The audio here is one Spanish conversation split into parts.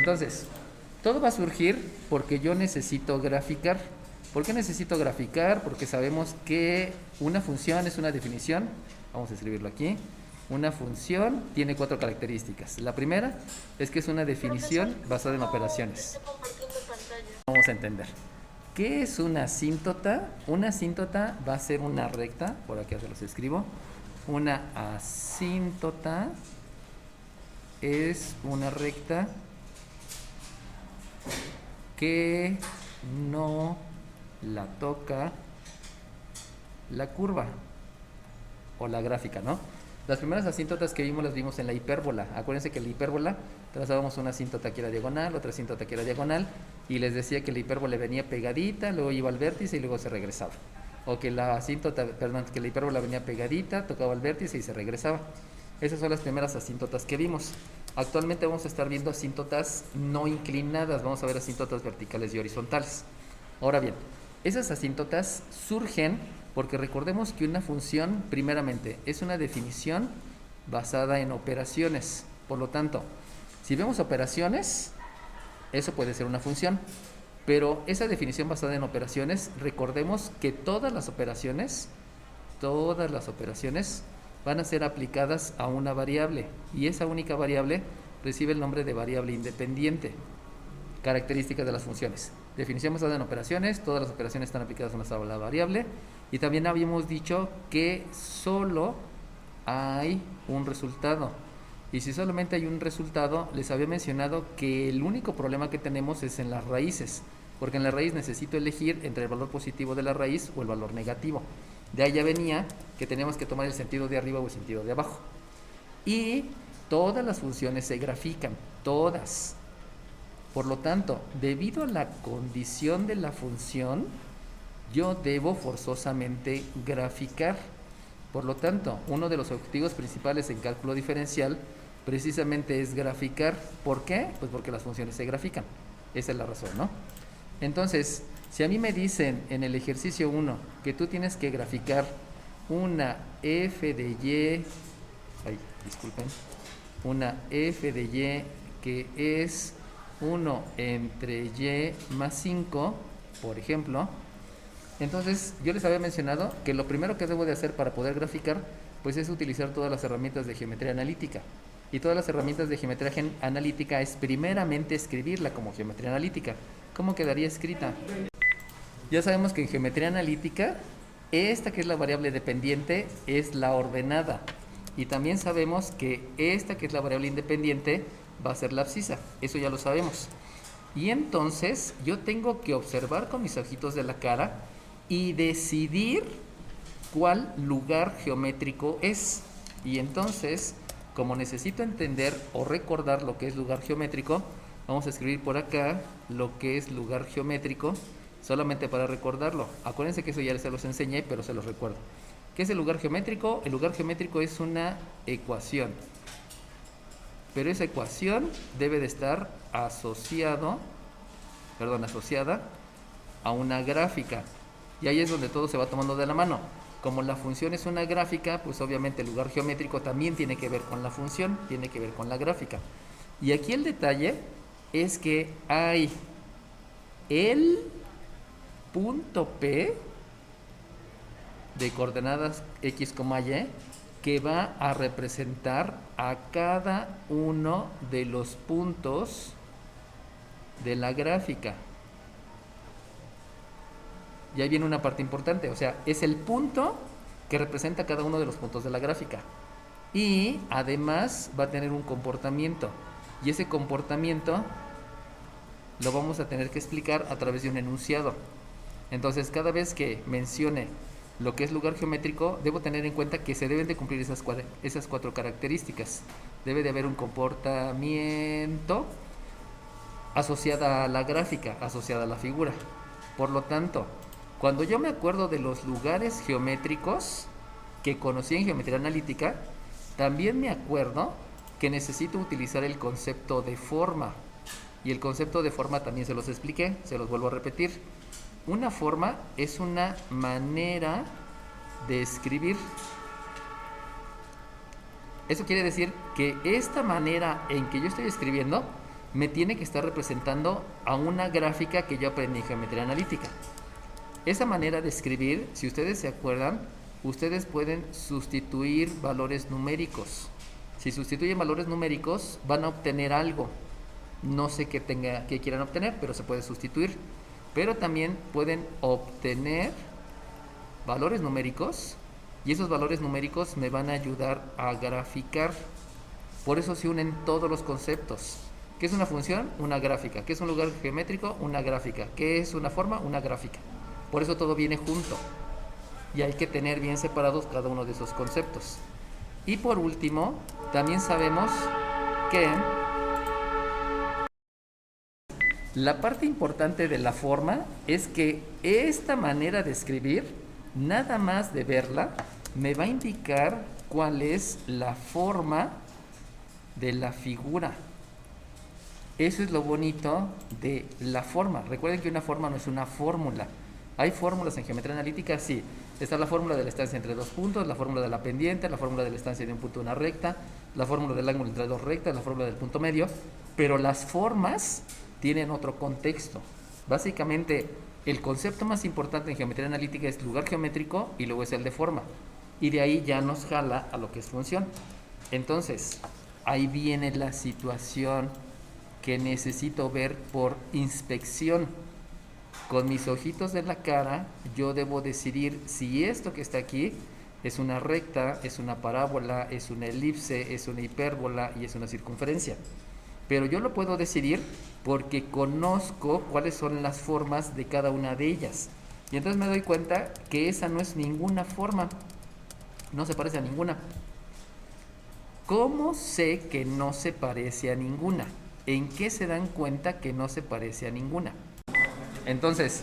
Entonces, todo va a surgir porque yo necesito graficar. ¿Por qué necesito graficar? Porque sabemos que una función es una definición. Vamos a escribirlo aquí. Una función tiene 4 características. La primera es que es una definición basada en operaciones. Vamos a entender. ¿Qué es una asíntota? Una asíntota va a ser una recta. Por aquí se los escribo. Una asíntota es una recta que no la toca la curva o la gráfica, ¿no? Las primeras asíntotas que vimos las vimos en la hipérbola. Acuérdense que en la hipérbola trazábamos una asíntota que era diagonal, otra asíntota que era diagonal, y les decía que la hipérbola venía pegadita, luego iba al vértice y luego se regresaba. O que la asíntota, perdón, que la hipérbola venía pegadita, tocaba el vértice y se regresaba. Esas son las primeras asíntotas que vimos. Actualmente vamos a estar viendo asíntotas no inclinadas, vamos a ver asíntotas verticales y horizontales. Ahora bien, esas asíntotas surgen porque recordemos que una función, primeramente, es una definición basada en operaciones. Por lo tanto, si vemos operaciones, eso puede ser una función. Pero esa definición basada en operaciones, recordemos que todas las operaciones van a ser aplicadas a una variable. Y esa única variable recibe el nombre de variable independiente. Características de las funciones. Definición basada en operaciones, todas las operaciones están aplicadas a una sola variable. Y también habíamos dicho que solo hay un resultado. Y si solamente hay un resultado, les había mencionado que el único problema que tenemos es en las raíces. Porque en la raíz necesito elegir entre el valor positivo de la raíz o el valor negativo. De ahí ya venía que teníamos que tomar el sentido de arriba o el sentido de abajo. Y todas las funciones se grafican, todas. Por lo tanto, debido a la condición de la función, yo debo forzosamente graficar. Por lo tanto, uno de los objetivos principales en cálculo diferencial precisamente es graficar. ¿Por qué? Pues porque las funciones se grafican. Esa es la razón, ¿no? Entonces, si a mí me dicen en el ejercicio 1 que tú tienes que graficar una f de y, una f de y que es 1 entre y más 5, por ejemplo, entonces yo les había mencionado que lo primero que debo de hacer para poder graficar pues es utilizar todas las herramientas de geometría analítica. Y todas las herramientas de geometría analítica es primeramente escribirla como geometría analítica. ¿Cómo quedaría escrita? Ya sabemos que en geometría analítica esta que es la variable dependiente es la ordenada. Y también sabemos que esta que es la variable independiente va a ser la abscisa. Eso ya lo sabemos. Y entonces yo tengo que observar con mis ojitos de la cara y decidir cuál lugar geométrico es. Y entonces, como necesito entender o recordar lo que es lugar geométrico, vamos a escribir por acá lo que es lugar geométrico, solamente para recordarlo. Acuérdense que eso ya se los enseñé, pero se los recuerdo. ¿Qué es el lugar geométrico? El lugar geométrico es una ecuación. Pero esa ecuación debe de estar asociada a una gráfica. Y ahí es donde todo se va tomando de la mano. Como la función es una gráfica, pues obviamente el lugar geométrico también tiene que ver con la función, tiene que ver con la gráfica. Y aquí el detalle es que hay el punto P de coordenadas X, Y, que va a representar a cada uno de los puntos de la gráfica. Y ahí viene una parte importante, o sea, es el punto que representa cada uno de los puntos de la gráfica. Y además va a tener un comportamiento. Y ese comportamiento lo vamos a tener que explicar a través de un enunciado. Entonces, cada vez que mencione lo que es lugar geométrico, debo tener en cuenta que se deben de cumplir esas 4 características. Debe de haber un comportamiento asociado a la gráfica, asociado a la figura. Por lo tanto, cuando yo me acuerdo de los lugares geométricos que conocí en geometría analítica, también me acuerdo que necesito utilizar el concepto de forma. Y el concepto de forma también se los expliqué, se los vuelvo a repetir. Una forma es una manera de escribir. Eso quiere decir que esta manera en que yo estoy escribiendo me tiene que estar representando a una gráfica que yo aprendí en geometría analítica. Esa manera de escribir, si ustedes se acuerdan, ustedes pueden sustituir valores numéricos. Si sustituyen valores numéricos, van a obtener algo. No sé qué quieran obtener, pero se puede sustituir. Pero también pueden obtener valores numéricos y esos valores numéricos me van a ayudar a graficar. Por eso se unen todos los conceptos. ¿Qué es una función? Una gráfica. ¿Qué es un lugar geométrico? Una gráfica. ¿Qué es una forma? Una gráfica. Por eso todo viene junto. Y hay que tener bien separados cada uno de esos conceptos. Y por último, también sabemos que la parte importante de la forma es que esta manera de escribir, nada más de verla, me va a indicar cuál es la forma de la figura. Eso es lo bonito de la forma. Recuerden que una forma no es una fórmula. ¿Hay fórmulas en geometría analítica? Sí. Está la fórmula de la estancia entre dos puntos, la fórmula de la pendiente, la fórmula de la estancia de un punto a una recta, la fórmula del ángulo entre dos rectas, la fórmula del punto medio. Pero las formas tienen otro contexto. Básicamente, el concepto más importante en geometría analítica es lugar geométrico y luego es el de forma. Y de ahí ya nos jala a lo que es función. Entonces, ahí viene la situación que necesito ver por inspección. Con mis ojitos de la cara, yo debo decidir si esto que está aquí es una recta, es una parábola, es una elipse, es una hipérbola y es una circunferencia. Pero yo lo puedo decidir porque conozco cuáles son las formas de cada una de ellas. Y entonces me doy cuenta que esa no es ninguna forma. No se parece a ninguna. ¿Cómo sé que no se parece a ninguna? ¿En qué se dan cuenta que no se parece a ninguna? Entonces,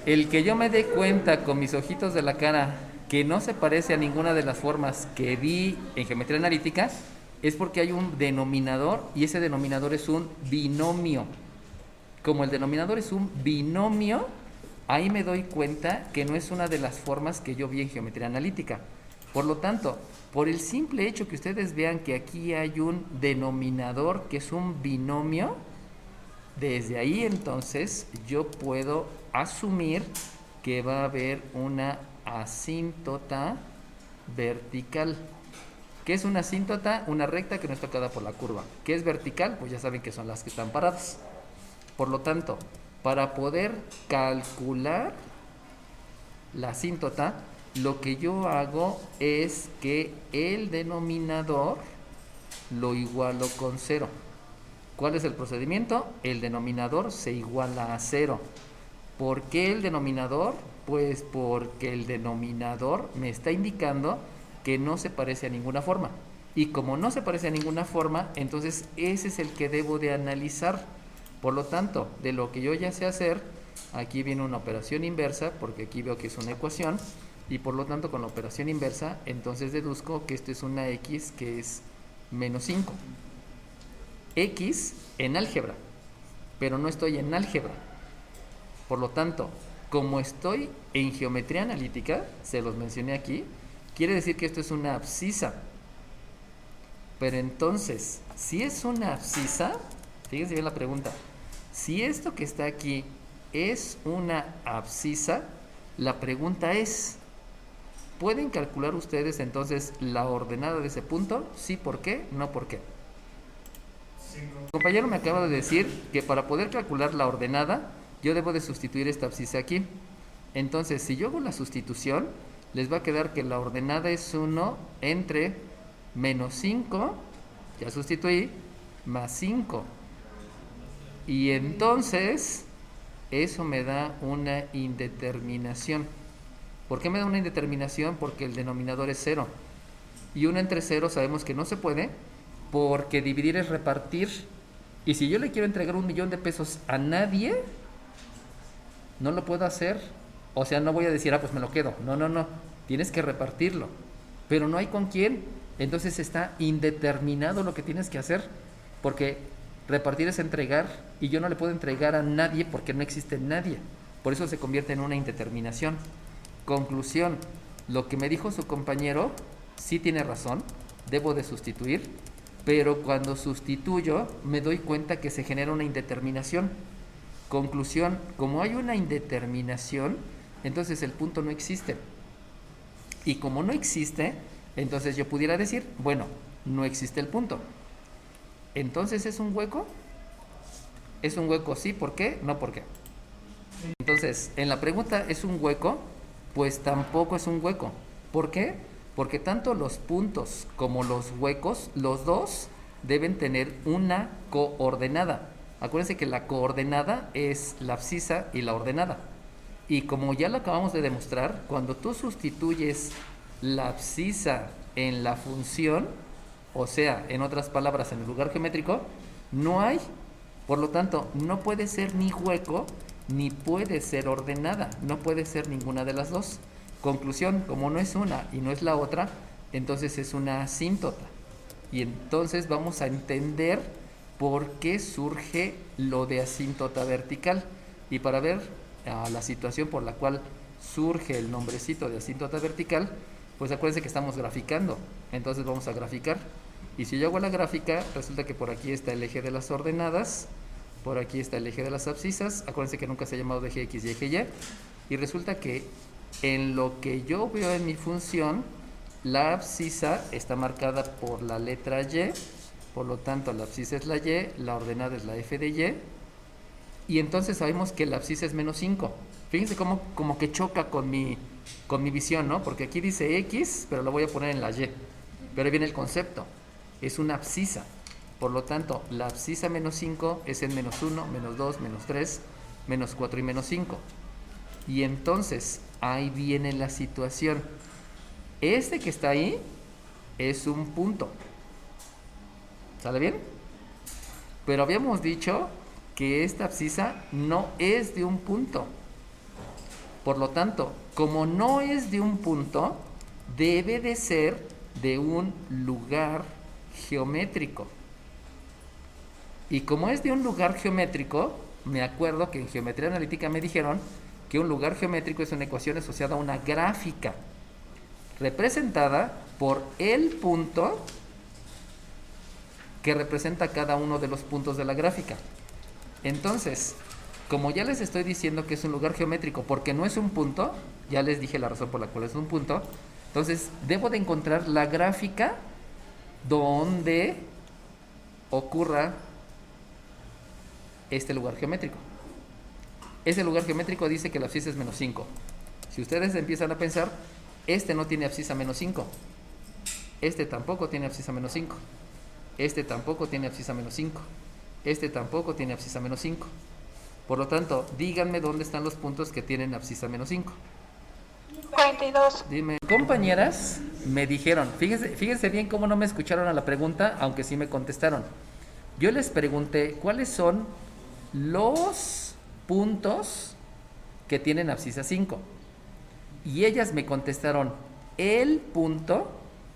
el que yo me dé cuenta con mis ojitos de la cara que no se parece a ninguna de las formas que vi en geometría analítica es porque hay un denominador y ese denominador es un binomio. Como el denominador es un binomio, ahí me doy cuenta que no es una de las formas que yo vi en geometría analítica. Por lo tanto, por el simple hecho que ustedes vean que aquí hay un denominador que es un binomio, desde ahí entonces yo puedo asumir que va a haber una asíntota vertical. ¿Qué es una asíntota? Una recta que no es tocada por la curva. ¿Qué es vertical? Pues ya saben que son las que están paradas. Por lo tanto, para poder calcular la asíntota, lo que yo hago es que el denominador lo igualo con 0. ¿Cuál es el procedimiento? El denominador se iguala a 0. ¿Por qué el denominador? Pues porque el denominador me está indicando que no se parece a ninguna forma. Y como no se parece a ninguna forma, entonces ese es el que debo de analizar. Por lo tanto, de lo que yo ya sé hacer, aquí viene una operación inversa, porque aquí veo que es una ecuación, y por lo tanto con la operación inversa, entonces deduzco que esto es una x que es menos 5. X en álgebra, pero no estoy en álgebra. Por lo tanto, como estoy en geometría analítica, se los mencioné aquí, quiere decir que esto es una abscisa. Pero entonces, si es una abscisa, fíjense bien la pregunta, si esto que está aquí es una abscisa, la pregunta es, ¿pueden calcular ustedes entonces la ordenada de ese punto? Sí, ¿por qué? No, ¿por qué? El compañero me acaba de decir que para poder calcular la ordenada, yo debo de sustituir esta abscisa aquí. Entonces, si yo hago la sustitución, les va a quedar que la ordenada es 1 entre menos 5, ya sustituí, más 5. Y entonces, eso me da una indeterminación. ¿Por qué me da una indeterminación? Porque el denominador es 0. Y 1 entre 0 sabemos que no se puede, porque dividir es repartir. Y si yo le quiero entregar 1,000,000 de pesos a nadie, no lo puedo hacer. O sea, no voy a decir, pues me lo quedo. No. Tienes que repartirlo. Pero no hay con quién. Entonces está indeterminado lo que tienes que hacer. Porque repartir es entregar. Y yo no le puedo entregar a nadie porque no existe nadie. Por eso se convierte en una indeterminación. Conclusión. Lo que me dijo su compañero sí tiene razón. Debo de sustituir. pero cuando sustituyo me doy cuenta que se genera una indeterminación. Conclusión, como hay una indeterminación, entonces el punto no existe. Y como no existe, entonces yo pudiera decir, bueno, no existe el punto. Entonces, ¿es un hueco? Es un hueco, sí, ¿por qué? No, ¿por qué? Entonces, en la pregunta, ¿es un hueco? Pues tampoco es un hueco. ¿Por qué? Porque tanto los puntos como los huecos, los dos deben tener una coordenada. Acuérdense que la coordenada es la abscisa y la ordenada. Y como ya lo acabamos de demostrar, cuando tú sustituyes la abscisa en la función, o sea, en otras palabras, en el lugar geométrico, no hay. Por lo tanto, no puede ser ni hueco ni puede ser ordenada. No puede ser ninguna de las dos. Conclusión, como no es una y no es la otra, entonces es una asíntota. Y entonces vamos a entender por qué surge lo de asíntota vertical. Y para ver la situación por la cual surge el nombrecito de asíntota vertical, pues acuérdense que estamos graficando. Entonces vamos a graficar. Y si yo hago la gráfica, resulta que por aquí está el eje de las ordenadas, por aquí está el eje de las abscisas. Acuérdense que nunca se ha llamado de eje X y eje Y. Y resulta que en lo que yo veo en mi función, la abscisa está marcada por la letra Y, por lo tanto la abscisa es la Y, la ordenada es la F de Y, y entonces sabemos que la abscisa es menos 5. Fíjense cómo como que choca con mi visión, ¿no? Porque aquí dice X, pero lo voy a poner en la Y. Pero ahí viene el concepto, es una abscisa. Por lo tanto, la abscisa menos 5 es el menos 1, menos 2, menos 3, menos 4 y menos 5. Y entonces, ahí viene la situación. Este que está ahí es un punto. ¿Sale bien? Pero habíamos dicho que esta abscisa no es de un punto. Por lo tanto, como no es de un punto, debe de ser de un lugar geométrico. Y como es de un lugar geométrico, me acuerdo que en geometría analítica me dijeron que un lugar geométrico es una ecuación asociada a una gráfica representada por el punto que representa cada uno de los puntos de la gráfica. Entonces, como ya les estoy diciendo que es un lugar geométrico porque no es un punto, ya les dije la razón por la cual es un punto, entonces debo de encontrar la gráfica donde ocurra este lugar geométrico. Ese lugar geométrico dice que la abscisa es menos 5. Si ustedes empiezan a pensar, este no tiene abscisa menos 5. Este tampoco tiene abscisa menos 5. Este tampoco tiene abscisa menos 5. Este tampoco tiene abscisa menos 5. Por lo tanto, díganme dónde están los puntos que tienen abscisa menos 5. 42. Dime, compañeras me dijeron, fíjense bien cómo no me escucharon a la pregunta, aunque sí me contestaron. Yo les pregunté cuáles son los puntos que tienen abscisa 5. Y ellas me contestaron, el punto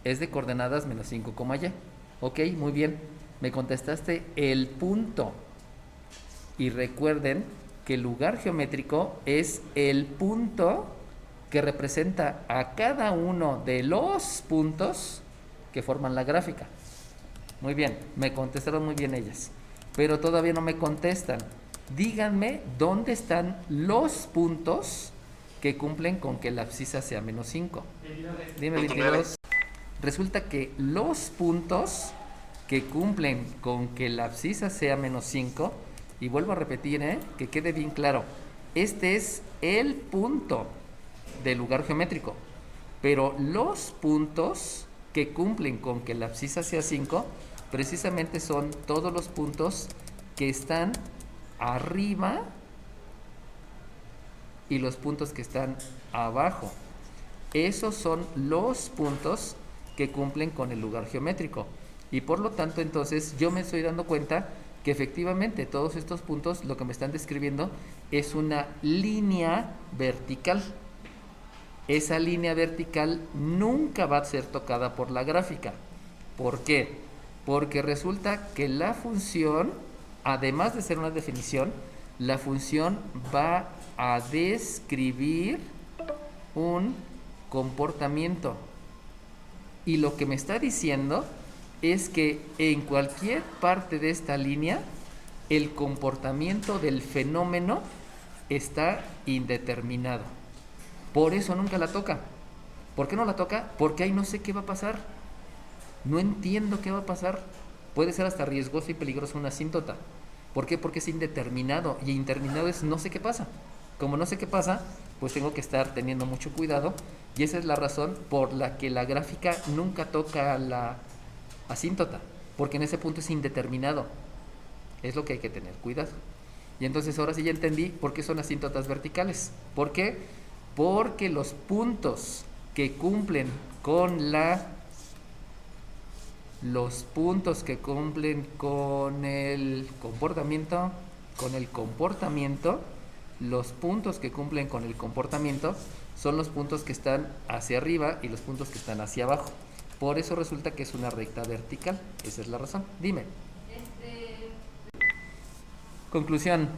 es de coordenadas menos 5, y. Ok, muy bien. Me contestaste el punto. Y recuerden que el lugar geométrico es el punto que representa a cada uno de los puntos que forman la gráfica. Muy bien, me contestaron muy bien ellas. Pero todavía no me contestan. Díganme dónde están los puntos que cumplen con que la abscisa sea menos 5. Dime 22. Resulta que los puntos que cumplen con que la abscisa sea menos 5, y vuelvo a repetir, que quede bien claro, este es el punto del lugar geométrico, pero los puntos que cumplen con que la abscisa sea 5, precisamente son todos los puntos que están arriba y los puntos que están abajo. Esos son los puntos que cumplen con el lugar geométrico. Y por lo tanto, entonces, yo me estoy dando cuenta que efectivamente todos estos puntos lo que me están describiendo es una línea vertical. Esa línea vertical nunca va a ser tocada por la gráfica. ¿Por qué? Porque resulta que la función, además de ser una definición, la función va a describir un comportamiento. Y lo que me está diciendo es que en cualquier parte de esta línea el comportamiento del fenómeno está indeterminado. Por eso nunca la toca. ¿Por qué no la toca? Porque ahí no sé qué va a pasar. No entiendo qué va a pasar. Puede ser hasta riesgoso y peligroso una asíntota. ¿Por qué? Porque es indeterminado. Y indeterminado es no sé qué pasa. Como no sé qué pasa, pues tengo que estar teniendo mucho cuidado. Y esa es la razón por la que la gráfica nunca toca la asíntota. Porque en ese punto es indeterminado. Es lo que hay que tener cuidado. Y entonces ahora sí ya entendí por qué son asíntotas verticales. ¿Por qué? Porque los puntos que cumplen con los puntos que cumplen con el comportamiento, los puntos que cumplen con el comportamiento son los puntos que están hacia arriba y los puntos que están hacia abajo. Por eso resulta que es una recta vertical. Esa es la razón. Dime. Conclusión.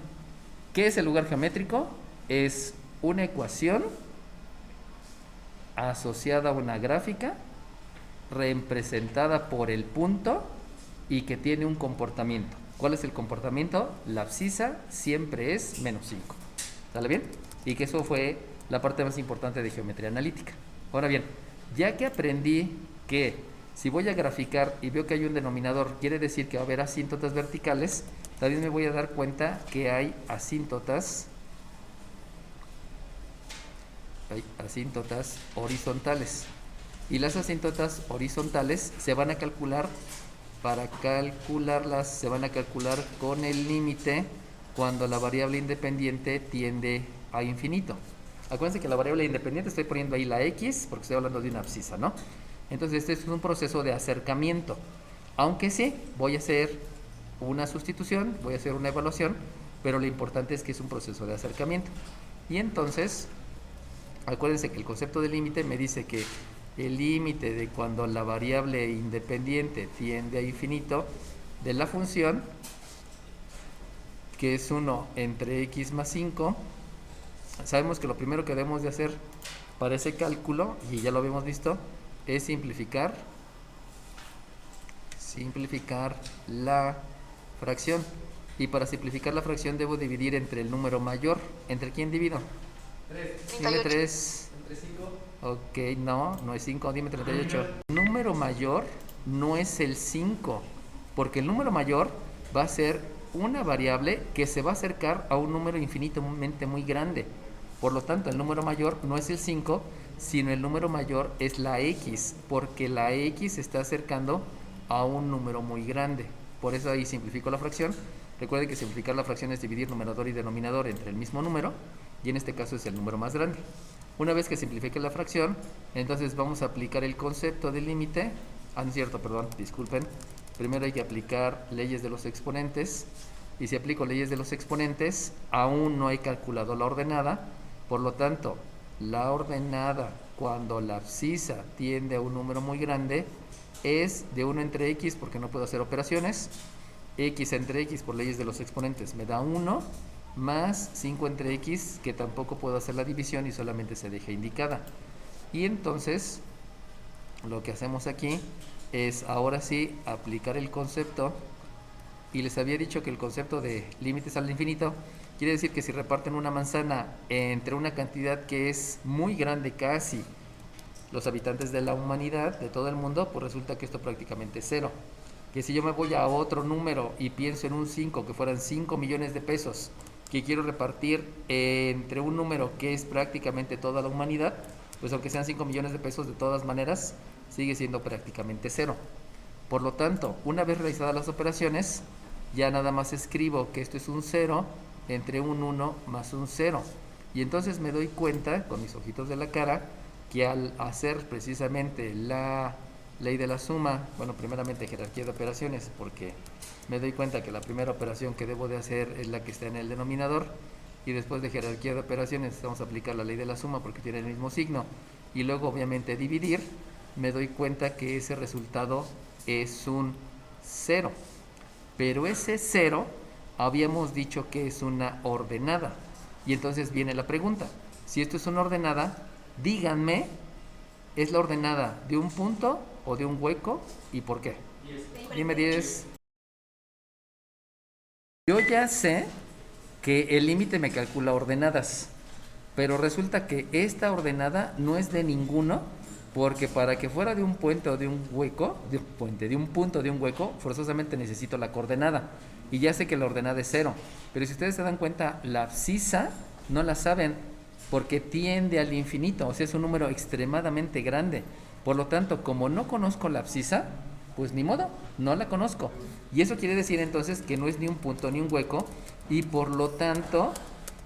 ¿Qué es el lugar geométrico? Es una ecuación asociada a una gráfica representada por el punto y que tiene un comportamiento. ¿Cuál es el comportamiento? La abscisa siempre es menos 5. ¿Sale bien? Y que eso fue la parte más importante de geometría analítica. Ahora bien, ya que aprendí que si voy a graficar y veo que hay un denominador, quiere decir que va a haber asíntotas verticales, también me voy a dar cuenta que hay asíntotas horizontales. Y las asíntotas horizontales se van a calcular, para calcularlas se van a calcular con el límite cuando la variable independiente tiende a infinito. Acuérdense que la variable independiente estoy poniendo ahí la x porque estoy hablando de una abscisa, ¿no? Entonces este es un proceso de acercamiento. Aunque sí, voy a hacer una sustitución, voy a hacer una evaluación, pero lo importante es que es un proceso de acercamiento. Y entonces, acuérdense que el concepto de límite me dice que el límite de cuando la variable independiente tiende a infinito de la función, que es 1 entre x más 5, sabemos que lo primero que debemos de hacer para ese cálculo, y ya lo habíamos visto, es simplificar la fracción. Y para simplificar la fracción debo dividir entre el número mayor. ¿Entre quién divido? 3. Dime 3. ¿Entre 5? Ok, no es 5, dime 38. El número mayor no es el 5, porque el número mayor va a ser una variable que se va a acercar a un número infinitamente muy grande. Por lo tanto, el número mayor no es el 5, sino el número mayor es la x, porque la x se está acercando a un número muy grande. Por eso ahí simplifico la fracción. Recuerden que simplificar la fracción es dividir numerador y denominador entre el mismo número, y en este caso es el número más grande. Una vez que simplifique la fracción, entonces vamos a aplicar el concepto de límite. No es cierto, perdón, disculpen. Primero hay que aplicar leyes de los exponentes, y si aplico leyes de los exponentes, aún no he calculado la ordenada. Por lo tanto, la ordenada cuando la abscisa tiende a un número muy grande es de 1 entre x, porque no puedo hacer operaciones. X entre x por leyes de los exponentes me da 1, más 5 entre x, que tampoco puedo hacer la división y solamente se deja indicada. Y entonces lo que hacemos aquí es ahora sí aplicar el concepto. Y les había dicho que el concepto de límites al infinito quiere decir que si reparten una manzana entre una cantidad que es muy grande, casi los habitantes de la humanidad, de todo el mundo, pues resulta que esto prácticamente es 0. Que si yo me voy a otro número y pienso en un 5, que fueran 5 millones de pesos, que quiero repartir entre un número que es prácticamente toda la humanidad, pues aunque sean 5 millones de pesos, de todas maneras sigue siendo prácticamente 0. Por lo tanto, una vez realizadas las operaciones, ya nada más escribo que esto es un 0 entre un 1 más un 0. Y entonces me doy cuenta, con mis ojitos de la cara, que al hacer precisamente la ley de la suma, bueno, primeramente jerarquía de operaciones, porque me doy cuenta que la primera operación que debo de hacer es la que está en el denominador, y después de jerarquía de operaciones vamos a aplicar la ley de la suma porque tiene el mismo signo, y luego obviamente dividir, me doy cuenta que ese resultado es un 0. Pero ese 0 habíamos dicho que es una ordenada. Y entonces viene la pregunta: si esto es una ordenada, díganme, ¿es la ordenada de un punto o de un hueco y por qué? Y es dime 10. Yo ya sé que el límite me calcula ordenadas, pero resulta que esta ordenada no es de ninguno, porque para que fuera de un puente o de un hueco, de un puente, de un punto, de un hueco, forzosamente necesito la coordenada. Y ya sé que la ordenada es 0, pero si ustedes se dan cuenta, la abscisa no la saben porque tiende al infinito, o sea, es un número extremadamente grande. Por lo tanto, como no conozco la abscisa, pues ni modo, no la conozco. Y eso quiere decir entonces que no es ni un punto ni un hueco, y por lo tanto,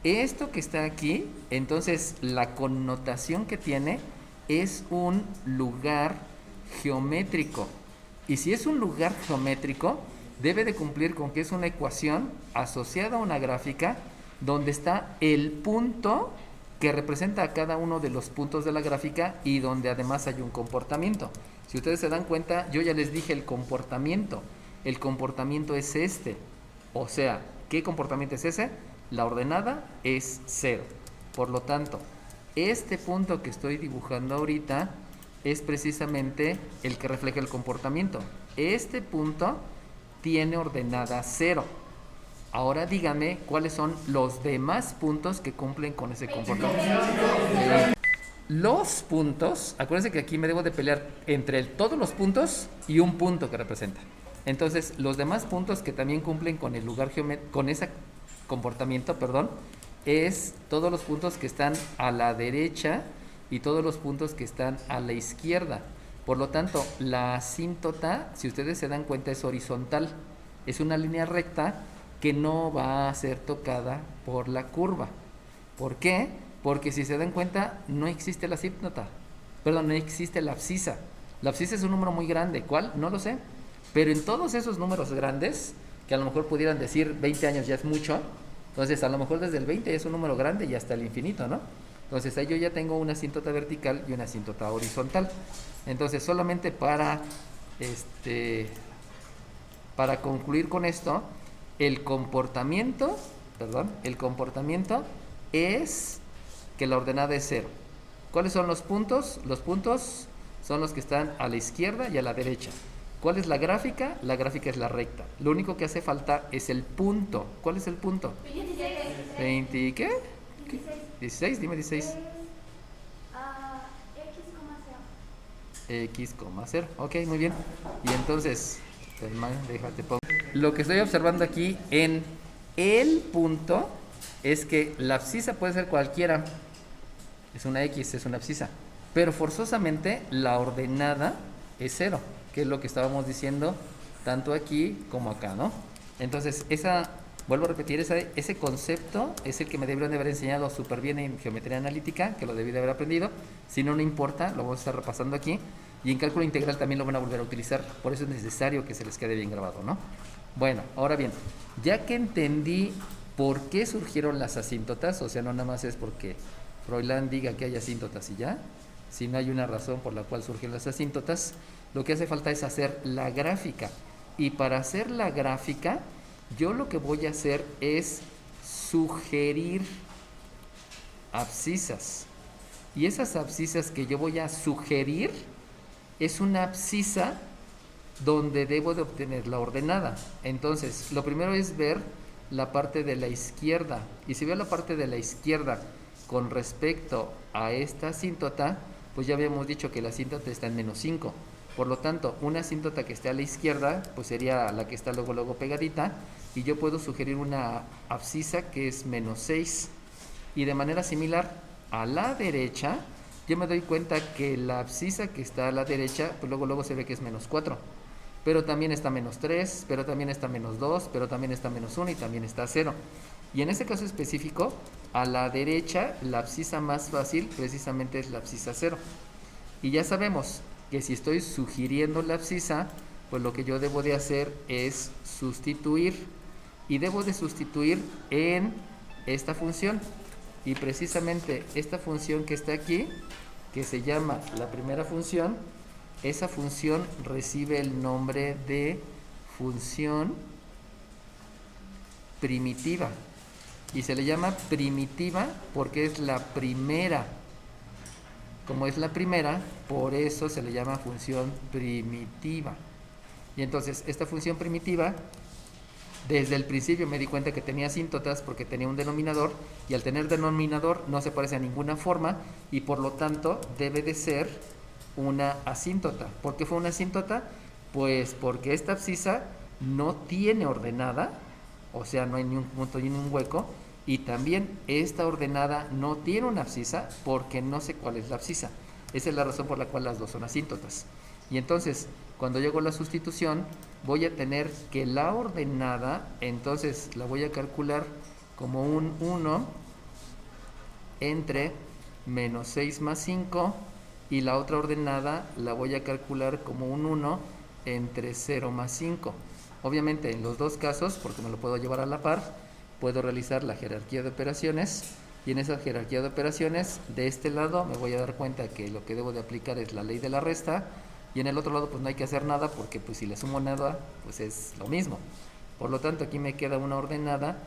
esto que está aquí, entonces la connotación que tiene es un lugar geométrico. Y si es un lugar geométrico, debe de cumplir con que es una ecuación asociada a una gráfica donde está el punto que representa a cada uno de los puntos de la gráfica y donde además hay un comportamiento. Si ustedes se dan cuenta, yo ya les dije el comportamiento. El comportamiento es este. O sea, ¿qué comportamiento es ese? La ordenada es 0. Por lo tanto, este punto que estoy dibujando ahorita es precisamente el que refleja el comportamiento. Este punto tiene ordenada 0. Ahora díganme cuáles son los demás puntos que cumplen con ese comportamiento. Los puntos, acuérdense que aquí me debo de pelear entre todos los puntos y un punto que representa. Entonces, los demás puntos que también cumplen con el lugar con ese comportamiento, es todos los puntos que están a la derecha y todos los puntos que están a la izquierda. Por lo tanto, la asíntota, si ustedes se dan cuenta, es horizontal. Es una línea recta que no va a ser tocada por la curva. ¿Por qué? Porque si se dan cuenta, no existe la asíntota. No existe la abscisa. La abscisa es un número muy grande. ¿Cuál? No lo sé. Pero en todos esos números grandes, que a lo mejor pudieran decir 20 años ya es mucho, entonces a lo mejor desde el 20 es un número grande y hasta el infinito, ¿no? Entonces ahí yo ya tengo una asíntota vertical y una asíntota horizontal. Entonces solamente para concluir con esto, el comportamiento es que la ordenada es 0. ¿Cuáles son los puntos? Los puntos son los que están a la izquierda y a la derecha. ¿Cuál es la gráfica? La gráfica es la recta. Lo único que hace falta es el punto. ¿Cuál es el punto? 20, ¿qué? 16, dime 16. X,0. Ok, muy bien. Y entonces, déjate pongo. Lo que estoy observando aquí en el punto es que la abscisa puede ser cualquiera. Es una X, es una abscisa. Pero forzosamente la ordenada es 0, que es lo que estábamos diciendo tanto aquí como acá, ¿no? Entonces, vuelvo a repetir, ese concepto es el que me deberían de haber enseñado súper bien en geometría analítica, que lo debí de haber aprendido. Si no, no importa, lo vamos a estar repasando aquí. Y en cálculo integral también lo van a volver a utilizar. Por eso es necesario que se les quede bien grabado, ¿no? Bueno, ahora bien, ya que entendí por qué surgieron las asíntotas, o sea, no nada más es porque Froilán diga que hay asíntotas y ya, si no hay una razón por la cual surgen las asíntotas, lo que hace falta es hacer la gráfica. Y para hacer la gráfica, yo lo que voy a hacer es sugerir abscisas. Y esas abscisas que yo voy a sugerir es una abscisa donde debo de obtener la ordenada. Entonces, lo primero es ver la parte de la izquierda. Y si veo la parte de la izquierda con respecto a esta asíntota, pues ya habíamos dicho que la asíntota está en -5. Por lo tanto, una asíntota que esté a la izquierda, pues sería la que está luego pegadita, y yo puedo sugerir una abscisa que es -6. Y de manera similar, a la derecha, yo me doy cuenta que la abscisa que está a la derecha, pues luego se ve que es -4. Pero también está -3, pero también está -2, pero también está -1 y también está 0. Y en este caso específico, a la derecha, la abscisa más fácil precisamente es la abscisa 0. Y ya sabemos que si estoy sugiriendo la abscisa, pues lo que yo debo de hacer es sustituir. Y debo de sustituir en esta función. Y precisamente esta función que está aquí, que se llama la primera función, esa función recibe el nombre de función primitiva. Y se le llama primitiva porque es la primera. Como es la primera, por eso se le llama función primitiva. Y entonces esta función primitiva, desde el principio me di cuenta que tenía asíntotas porque tenía un denominador, y al tener denominador no se parece a ninguna forma, y por lo tanto debe de ser una asíntota. ¿Por qué fue una asíntota? Pues porque esta abscisa no tiene ordenada, o sea, no hay ni un punto ni un hueco, y también esta ordenada no tiene una abscisa porque no sé cuál es la abscisa. Esa es la razón por la cual las dos son asíntotas. Y entonces, cuando yo hago la sustitución, voy a tener que la ordenada, entonces la voy a calcular como un 1 entre menos 6 más 5, y la otra ordenada la voy a calcular como un 1 entre 0 más 5. Obviamente en los dos casos, porque me lo puedo llevar a la par, puedo realizar la jerarquía de operaciones, y en esa jerarquía de operaciones, de este lado me voy a dar cuenta que lo que debo de aplicar es la ley de la resta, y en el otro lado pues no hay que hacer nada, porque pues si le sumo nada, pues es lo mismo. Por lo tanto, aquí me queda una ordenada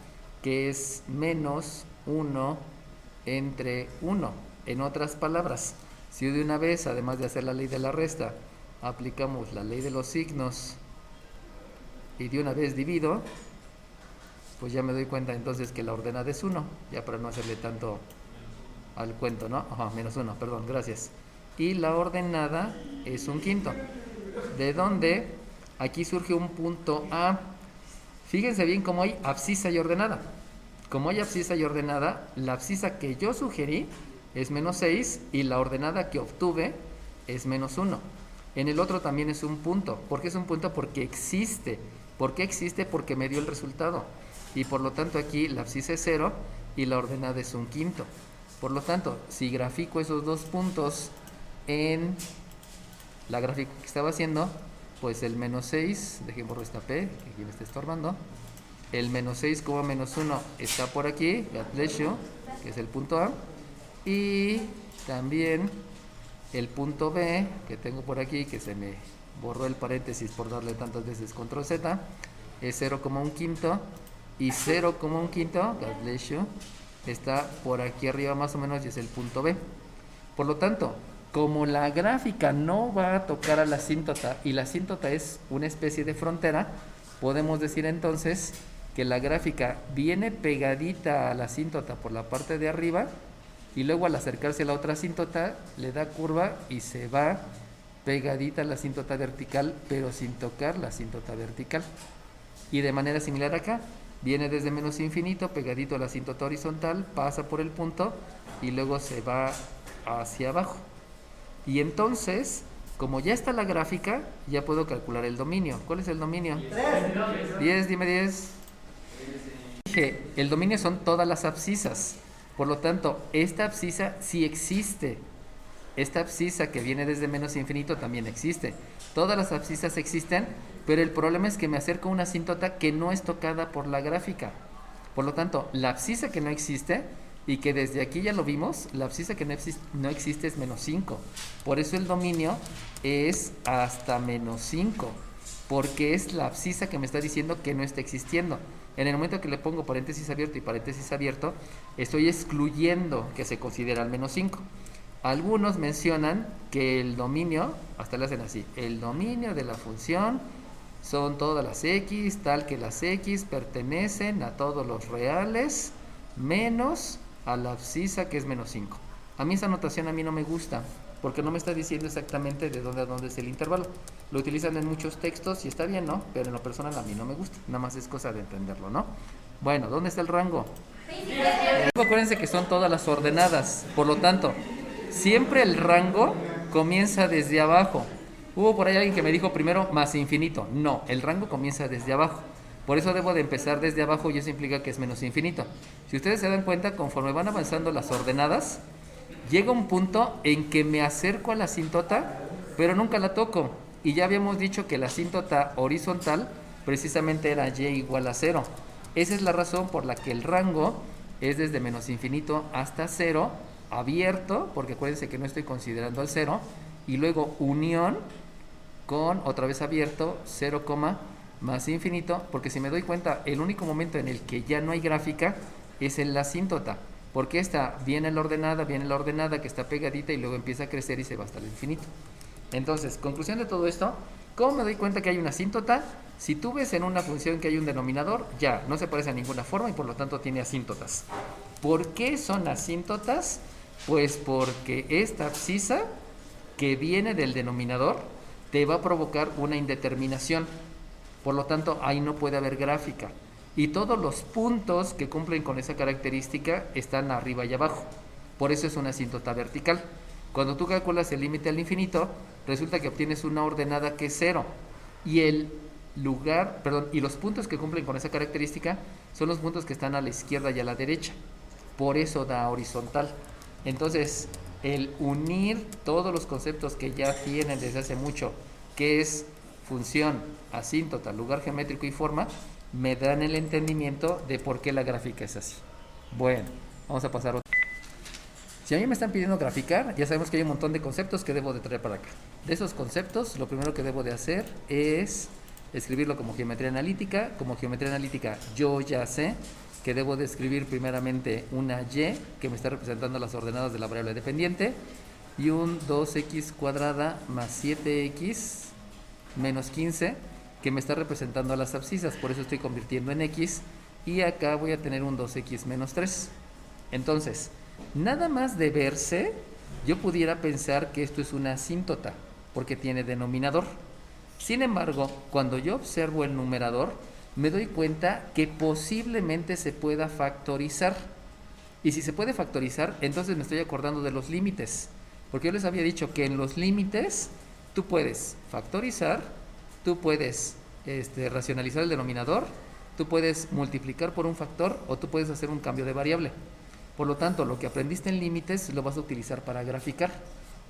que es menos 1 entre 1. En otras palabras, si de una vez, además de hacer la ley de la resta, aplicamos la ley de los signos y de una vez divido, pues ya me doy cuenta entonces que la ordenada es 1, ya para no hacerle tanto al cuento, ¿no? Ajá, menos 1, perdón, gracias. Y la ordenada es un quinto, de donde aquí surge un punto A. Fíjense bien cómo hay abscisa y ordenada. Como hay abscisa y ordenada, la abscisa que yo sugerí es menos 6 y la ordenada que obtuve es menos 1. En el otro también es un punto. ¿Por qué es un punto? Porque existe. ¿Por qué existe? Porque me dio el resultado. Y por lo tanto aquí la abscisa es 0 y la ordenada es un quinto. Por lo tanto, si grafico esos dos puntos en la gráfica que estaba haciendo, pues el menos 6, dejen borrar esta P, que aquí me está estorbando. El menos 6 como menos 1 está por aquí, God bless you, que es el punto A. Y también el punto B, que tengo por aquí, que se me borró el paréntesis por darle tantas veces control Z, es 0 como un quinto. Y 0 como un quinto, God bless you, está por aquí arriba más o menos y es el punto B. Por lo tanto, como la gráfica no va a tocar a la asíntota y la asíntota es una especie de frontera, podemos decir entonces que la gráfica viene pegadita a la asíntota por la parte de arriba, y luego al acercarse a la otra asíntota le da curva y se va pegadita a la asíntota vertical, pero sin tocar la asíntota vertical. Y de manera similar acá, viene desde menos infinito pegadito a la asíntota horizontal, pasa por el punto y luego se va hacia abajo. Y entonces, como ya está la gráfica, ya puedo calcular el dominio. ¿Cuál es el dominio? 10, dime 10. Dije, el dominio son todas las abscisas. Por lo tanto, esta abscisa sí existe. Esta abscisa que viene desde menos infinito también existe. Todas las abscisas existen, pero el problema es que me acerco a una asíntota que no es tocada por la gráfica. Por lo tanto, la abscisa que no existe, y que desde aquí ya lo vimos, la abscisa que no existe es menos 5. Por eso el dominio es hasta menos 5, porque es la abscisa que me está diciendo que no está existiendo. En el momento que le pongo paréntesis abierto y paréntesis abierto, estoy excluyendo que se considera al menos 5. Algunos mencionan que el dominio, hasta le hacen así, el dominio de la función son todas las x, tal que las x pertenecen a todos los reales menos a la abscisa que es menos 5. A mí esa notación a mí no me gusta, porque no me está diciendo exactamente de dónde a dónde es el intervalo. Lo utilizan en muchos textos y está bien, ¿no? Pero en lo personal a mí no me gusta, nada más es cosa de entenderlo, ¿no? Bueno, ¿dónde está el rango? Acuérdense que son todas las ordenadas, por lo tanto, siempre el rango comienza desde abajo. Hubo por ahí alguien que me dijo primero más infinito. No, el rango comienza desde abajo. Por eso debo de empezar desde abajo y eso implica que es menos infinito. Si ustedes se dan cuenta, conforme van avanzando las ordenadas, llega un punto en que me acerco a la asíntota, pero nunca la toco. Y ya habíamos dicho que la asíntota horizontal precisamente era y igual a 0. Esa es la razón por la que el rango es desde menos infinito hasta 0, abierto, porque acuérdense que no estoy considerando el 0, y luego unión con otra vez abierto, 0, más infinito, porque si me doy cuenta, el único momento en el que ya no hay gráfica es en la asíntota, porque esta viene la ordenada que está pegadita y luego empieza a crecer y se va hasta el infinito. Entonces, conclusión de todo esto, ¿Cómo me doy cuenta que hay una asíntota? Si tú ves en una función que hay un denominador, ya, no se parece a ninguna forma y por lo tanto tiene asíntotas. ¿Por qué son asíntotas? Pues porque esta abscisa que viene del denominador te va a provocar una indeterminación. Por lo tanto, ahí no puede haber gráfica. Y todos los puntos que cumplen con esa característica están arriba y abajo. Por eso es una asíntota vertical. Cuando tú calculas el límite al infinito, resulta que obtienes una ordenada que es 0. Y y los puntos que cumplen con esa característica son los puntos que están a la izquierda y a la derecha. Por eso da horizontal. Entonces, el unir todos los conceptos que ya tienen desde hace mucho, que es función, asíntota, lugar geométrico y forma, me dan el entendimiento de por qué la gráfica es así. Bueno, vamos a pasar a otro. Si a mí me están pidiendo graficar, ya sabemos que hay un montón de conceptos que debo de traer para acá. De esos conceptos, lo primero que debo de hacer es escribirlo como geometría analítica. Como geometría analítica yo ya sé que debo de escribir primeramente una y que me está representando las ordenadas de la variable dependiente y un 2x cuadrada más 7x menos 15 que me está representando a las abscisas, por eso estoy convirtiendo en x y acá voy a tener un 2x menos 3. Entonces, nada más de verse, yo pudiera pensar que esto es una asíntota porque tiene denominador. Sin embargo, cuando yo observo el numerador, me doy cuenta que posiblemente se pueda factorizar. Y si se puede factorizar, entonces me estoy acordando de los límites. Porque yo les había dicho que en los límites tú puedes factorizar, tú puedes racionalizar el denominador, tú puedes multiplicar por un factor o tú puedes hacer un cambio de variable. Por lo tanto, lo que aprendiste en límites lo vas a utilizar para graficar.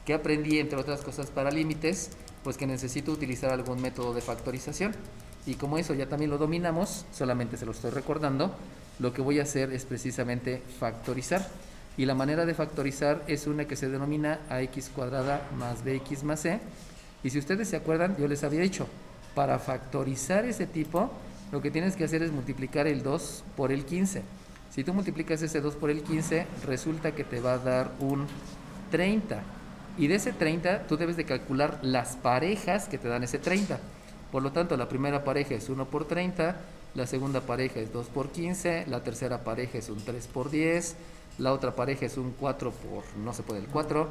¿Qué aprendí, entre otras cosas, para límites? Pues que necesito utilizar algún método de factorización. Y como eso ya también lo dominamos, solamente se lo estoy recordando, lo que voy a hacer es precisamente factorizar. Y la manera de factorizar es una que se denomina ax cuadrada más bx más c. Y si ustedes se acuerdan, yo les había dicho, para factorizar ese tipo, lo que tienes que hacer es multiplicar el 2 por el 15. Si tú multiplicas ese 2 por el 15, resulta que te va a dar un 30. Y de ese 30, tú debes de calcular las parejas que te dan ese 30. Por lo tanto, la primera pareja es 1 por 30, la segunda pareja es 2 por 15, la tercera pareja es un 3 por 10, la otra pareja es un 4 por, no se puede el 4,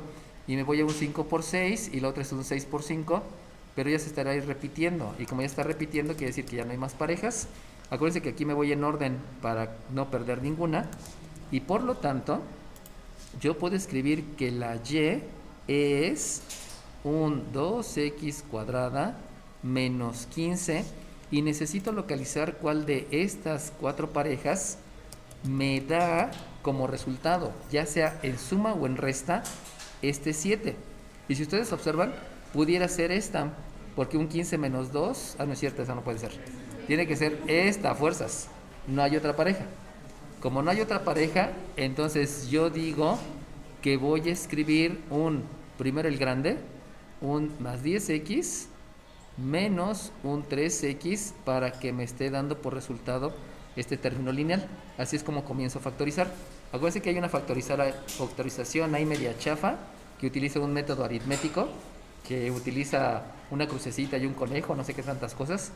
y me voy a un 5 por 6, y la otra es un 6 por 5, pero ya se estará ahí repitiendo, y como ya está repitiendo, quiere decir que ya no hay más parejas. Acuérdense que aquí me voy en orden para no perder ninguna, y por lo tanto, yo puedo escribir que la y es un 2x cuadrada menos 15 y necesito localizar cuál de estas cuatro parejas me da como resultado, ya sea en suma o en resta, este 7. Y si ustedes observan, pudiera ser esta, porque un 15 menos 2, no es cierto, esa no puede ser. Tiene que ser esta a fuerzas, no hay otra pareja. Como no hay otra pareja, entonces yo digo que voy a escribir primero el grande, un más 10x menos un 3x para que me esté dando por resultado este término lineal. Así es como comienzo a factorizar. Acuérdense que hay una factorización ahí media chafa que utiliza un método aritmético, que utiliza una crucecita y un conejo, no sé qué tantas cosas,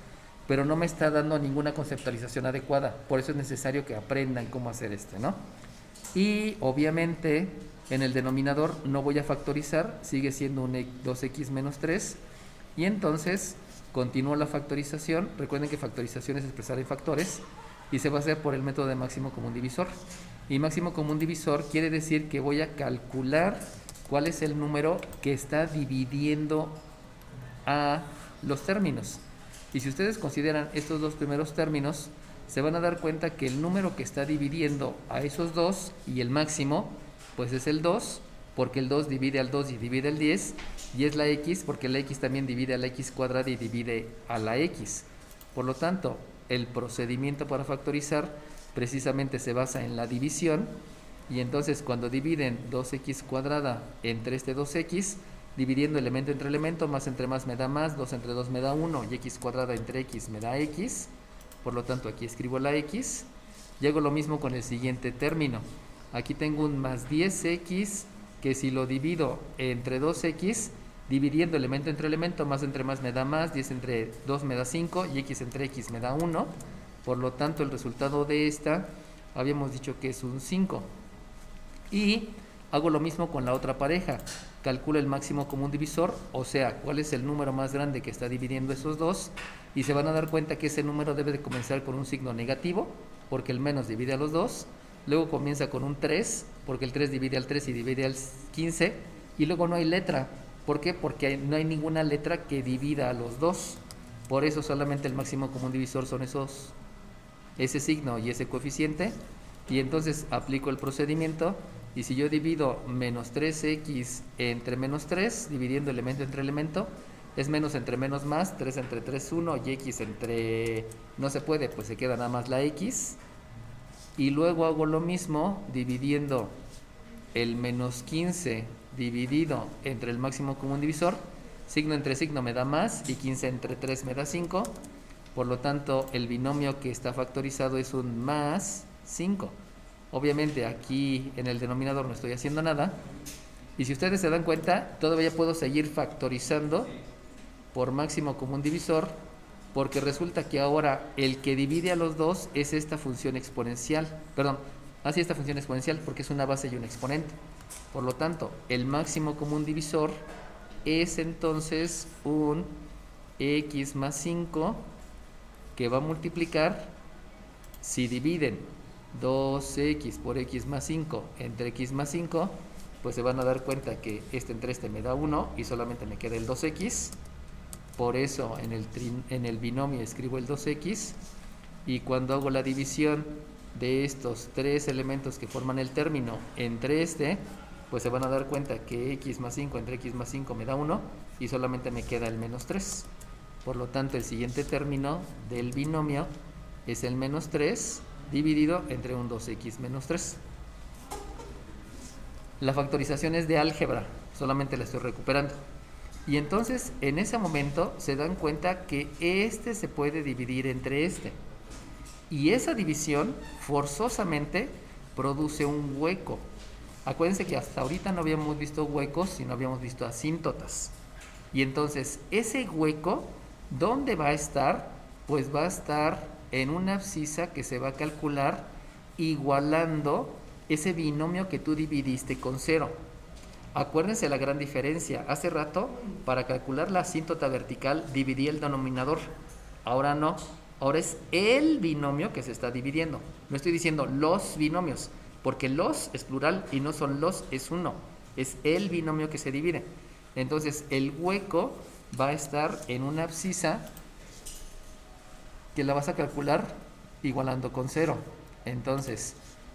pero no me está dando ninguna conceptualización adecuada. Por eso es necesario que aprendan cómo hacer ¿no? Y obviamente en el denominador no voy a factorizar, sigue siendo un 2x menos 3. Y entonces continúo la factorización. Recuerden que factorización es expresar en factores y se va a hacer por el método de máximo común divisor. Y máximo común divisor quiere decir que voy a calcular cuál es el número que está dividiendo a los términos. Y si ustedes consideran estos dos primeros términos, se van a dar cuenta que el número que está dividiendo a esos dos y el máximo, pues es el 2, porque el 2 divide al 2 y divide al 10, y es la x porque la x también divide a la x cuadrada y divide a la x. Por lo tanto, el procedimiento para factorizar precisamente se basa en la división, y entonces cuando dividen 2x cuadrada entre este 2x, dividiendo elemento entre elemento, más entre más me da más, 2 entre 2 me da 1, y x cuadrada entre x me da x, por lo tanto aquí escribo la x, y hago lo mismo con el siguiente término. Aquí tengo un más 10x, que si lo divido entre 2x, dividiendo elemento entre elemento, más entre más me da más, 10 entre 2 me da 5 y x entre x me da 1. Por lo tanto, el resultado de esta habíamos dicho que es un 5. Y hago lo mismo con la otra pareja. Calculo el máximo común divisor, o sea, cuál es el número más grande que está dividiendo esos dos. Y se van a dar cuenta que ese número debe de comenzar con un signo negativo, porque el menos divide a los dos. Luego comienza con un 3, porque el 3 divide al 3 y divide al 15. Y luego no hay letra. ¿Por qué? Porque no hay ninguna letra que divida a los dos. Por eso solamente el máximo común divisor son ese signo y ese coeficiente. Y entonces aplico el procedimiento. Y si yo divido menos 3x entre menos 3, dividiendo elemento entre elemento, es menos entre menos más, 3 entre 3, 1, y x entre... no se puede, pues se queda nada más la x. Y luego hago lo mismo dividiendo el menos 15 dividido entre el máximo común divisor. Signo entre signo me da más y 15 entre 3 me da 5. Por lo tanto, el binomio que está factorizado es un más 5. Obviamente aquí en el denominador no estoy haciendo nada. Y si ustedes se dan cuenta, todavía puedo seguir factorizando por máximo común divisor, porque resulta que ahora el que divide a los dos es esta función exponencial. Perdón, así esta función exponencial porque es una base y un exponente. Por lo tanto, el máximo común divisor es entonces un x más 5 que va a multiplicar, si dividen 2x por x más 5 entre x más 5, pues se van a dar cuenta que este entre este me da 1 y solamente me queda el 2x. Por eso en el binomio escribo el 2x, y cuando hago la división de estos tres elementos que forman el término entre este, pues se van a dar cuenta que x más 5 entre x más 5 me da 1 y solamente me queda el menos 3. Por lo tanto, el siguiente término del binomio es el menos 3 dividido entre un 2x menos 3. La factorización es de álgebra, solamente la estoy recuperando. Y entonces, en ese momento, se dan cuenta que este se puede dividir entre este. Y esa división, forzosamente, produce un hueco. Acuérdense que hasta ahorita no habíamos visto huecos, sino habíamos visto asíntotas. Y entonces, ese hueco, ¿dónde va a estar? Pues va a estar en una abscisa que se va a calcular igualando ese binomio que tú dividiste con 0. Acuérdense la gran diferencia. Hace rato, para calcular la asíntota vertical, dividí el denominador. Ahora no. Ahora es el binomio que se está dividiendo. No estoy diciendo los binomios, porque los es plural y no son los, es uno. Es el binomio que se divide. Entonces, el hueco va a estar en una abscisa que la vas a calcular igualando con 0. Entonces,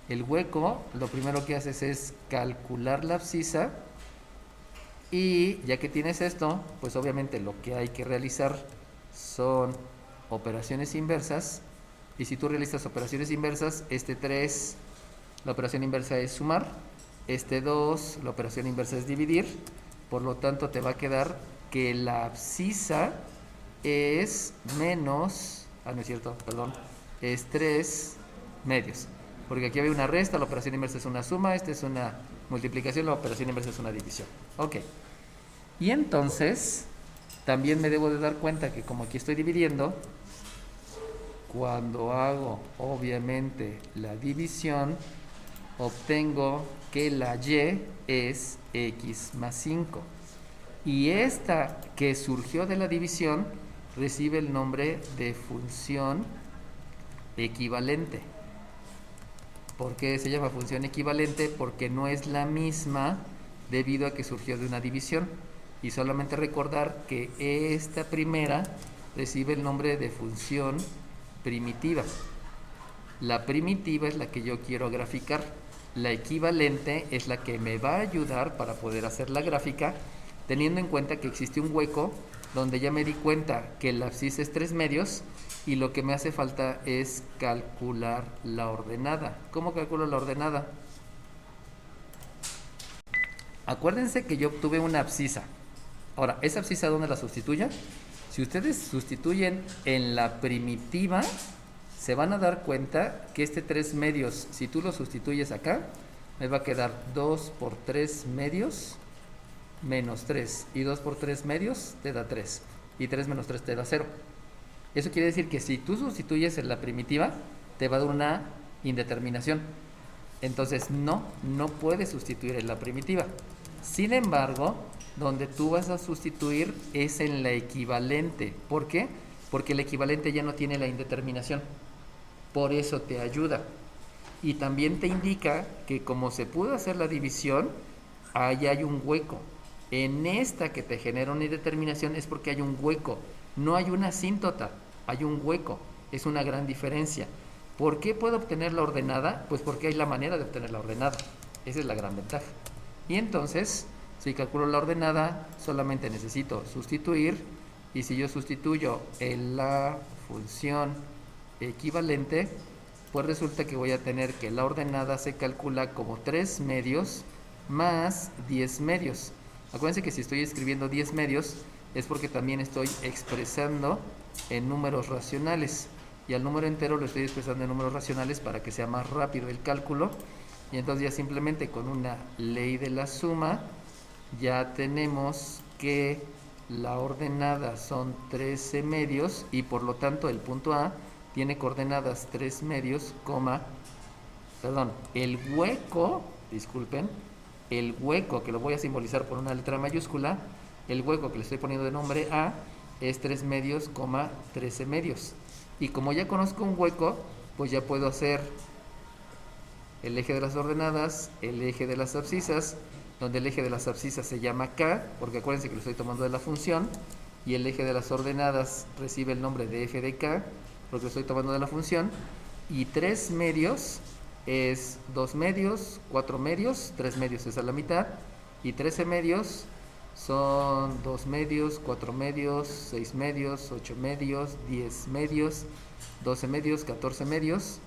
el hueco, lo primero que haces es calcular la abscisa, y ya que tienes esto, pues obviamente lo que hay que realizar son operaciones inversas. Y si tú realizas operaciones inversas, este 3, la operación inversa es sumar, este 2, la operación inversa es dividir. Por lo tanto, te va a quedar que la abscisa es menos, no es cierto, perdón, es 3 medios. Porque aquí había una resta, la operación inversa es una suma, esta es una multiplicación, la operación inversa es una división. Ok. Y entonces, también me debo de dar cuenta que como aquí estoy dividiendo, cuando hago, obviamente, la división, obtengo que la y es x más 5. Y esta que surgió de la división recibe el nombre de función equivalente. ¿Por qué se llama función equivalente? Porque no es la misma debido a que surgió de una división. Y solamente recordar que esta primera recibe el nombre de función primitiva. La primitiva es la que yo quiero graficar. La equivalente es la que me va a ayudar para poder hacer la gráfica, teniendo en cuenta que existe un hueco donde ya me di cuenta que la abscisa es 3 medios y lo que me hace falta es calcular la ordenada. ¿Cómo calculo la ordenada? Acuérdense que yo obtuve una abscisa. Ahora, ¿esa abscisa dónde la sustituyo? Si ustedes sustituyen en la primitiva, se van a dar cuenta que este 3 medios, si tú lo sustituyes acá, me va a quedar 2 por 3 medios menos 3. Y 2 por 3 medios te da 3. Y 3 menos 3 te da 0. Eso quiere decir que si tú sustituyes en la primitiva, te va a dar una indeterminación. Entonces no puedes sustituir en la primitiva. Sin embargo, donde tú vas a sustituir es en la equivalente. ¿Por qué? Porque el equivalente ya no tiene la indeterminación. Por eso te ayuda. Y también te indica que como se pudo hacer la división, ahí hay un hueco. En esta que te genera una indeterminación es porque hay un hueco. No hay una asíntota, hay un hueco. Es una gran diferencia. ¿Por qué puedo obtener la ordenada? Pues porque hay la manera de obtener la ordenada. Esa es la gran ventaja. Y entonces, si calculo la ordenada, solamente necesito sustituir. Y si yo sustituyo en la función equivalente, pues resulta que voy a tener que la ordenada se calcula como 3 medios más 10 medios. Acuérdense que si estoy escribiendo 10 medios es porque también estoy expresando en números racionales. Y al número entero lo estoy expresando en números racionales para que sea más rápido el cálculo. Y entonces ya simplemente con una ley de la suma ya tenemos que la ordenada son 13 medios y por lo tanto el punto A tiene coordenadas 3 medios, el hueco, disculpen, el hueco que lo voy a simbolizar por una letra mayúscula, el hueco que le estoy poniendo de nombre A es 3 medios, 13 medios. Y como ya conozco un hueco, pues ya puedo hacer el eje de las ordenadas, el eje de las abscisas, donde el eje de las abscisas se llama K, porque acuérdense que lo estoy tomando de la función, y el eje de las ordenadas recibe el nombre de f de K, porque lo estoy tomando de la función, y 3 medios es 2 medios, 4 medios, 3 medios es a la mitad, y 13 medios son 2 medios, 4 medios, 6 medios, 8 medios, 10 medios, 12 medios, 14 medios.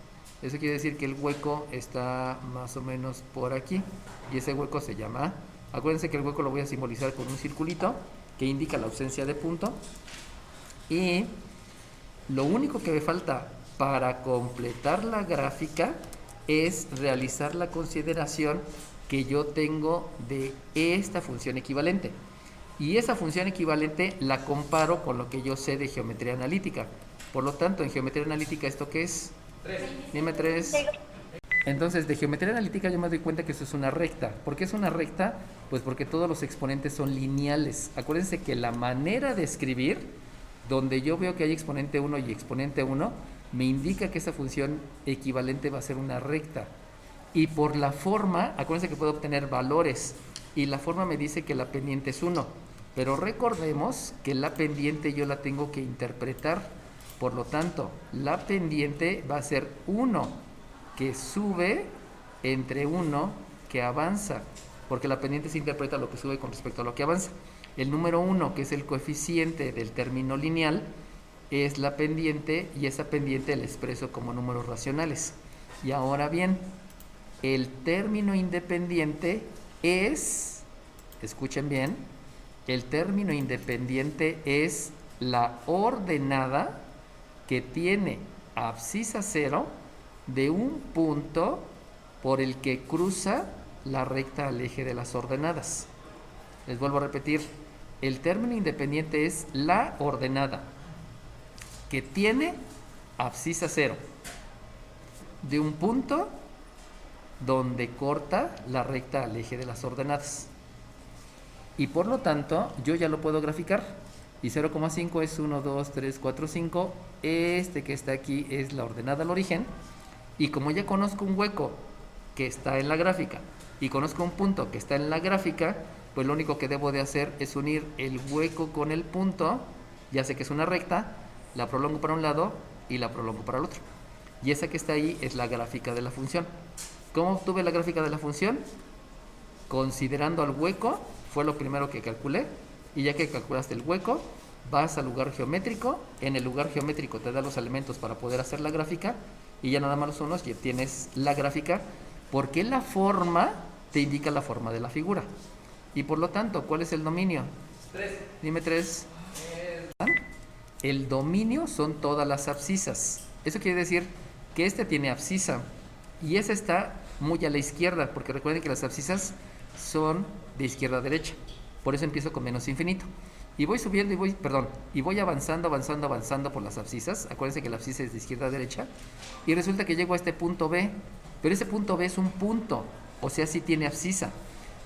Eso quiere decir que el hueco está más o menos por aquí y ese hueco se llama A. Acuérdense que el hueco lo voy a simbolizar con un circulito que indica la ausencia de punto. Y lo único que me falta para completar la gráfica es realizar la consideración que yo tengo de esta función equivalente. Y esa función equivalente la comparo con lo que yo sé de geometría analítica. Por lo tanto, en geometría analítica, ¿esto qué es? 3. Dime 3. Entonces, de geometría analítica yo me doy cuenta que eso es una recta. ¿Por qué es una recta? Pues porque todos los exponentes son lineales. Acuérdense que la manera de escribir, donde yo veo que hay exponente 1 y exponente 1, me indica que esa función equivalente va a ser una recta. Y por la forma, acuérdense que puedo obtener valores. Y la forma me dice que la pendiente es 1. Pero recordemos que la pendiente yo la tengo que interpretar. Por lo tanto, la pendiente va a ser 1 que sube entre 1 que avanza, porque la pendiente se interpreta lo que sube con respecto a lo que avanza. El número 1, que es el coeficiente del término lineal, es la pendiente y esa pendiente la expreso como números racionales. Y ahora bien, el término independiente es, escuchen bien, el término independiente es la ordenada que tiene abscisa 0 de un punto por el que cruza la recta al eje de las ordenadas. Les vuelvo a repetir, el término independiente es la ordenada que tiene abscisa 0 de un punto donde corta la recta al eje de las ordenadas. Y por lo tanto, yo ya lo puedo graficar. Y 0,5 es 1, 2, 3, 4, 5. Este que está aquí es la ordenada al origen. Y como ya conozco un hueco que está en la gráfica y conozco un punto que está en la gráfica, pues lo único que debo de hacer es unir el hueco con el punto. Ya sé que es una recta, la prolongo para un lado y la prolongo para el otro. Y esa que está ahí es la gráfica de la función. ¿Cómo obtuve la gráfica de la función? Considerando al hueco, fue lo primero que calculé. Y ya que calculaste el hueco, vas al lugar geométrico. En el lugar geométrico te da los elementos para poder hacer la gráfica. Y ya nada más los unos y obtienes la gráfica. Porque la forma te indica la forma de la figura. Y por lo tanto, ¿cuál es el dominio? 3. Dime 3. El dominio son todas las abscisas. Eso quiere decir que este tiene abscisa. Y esa está muy a la izquierda. Porque recuerden que las abscisas son de izquierda a derecha. Por eso empiezo con menos infinito. Y voy subiendo y voy avanzando por las abscisas. Acuérdense que la abscisa es de izquierda a derecha. Y resulta que llego a este punto B. Pero ese punto B es un punto, o sea, sí tiene abscisa.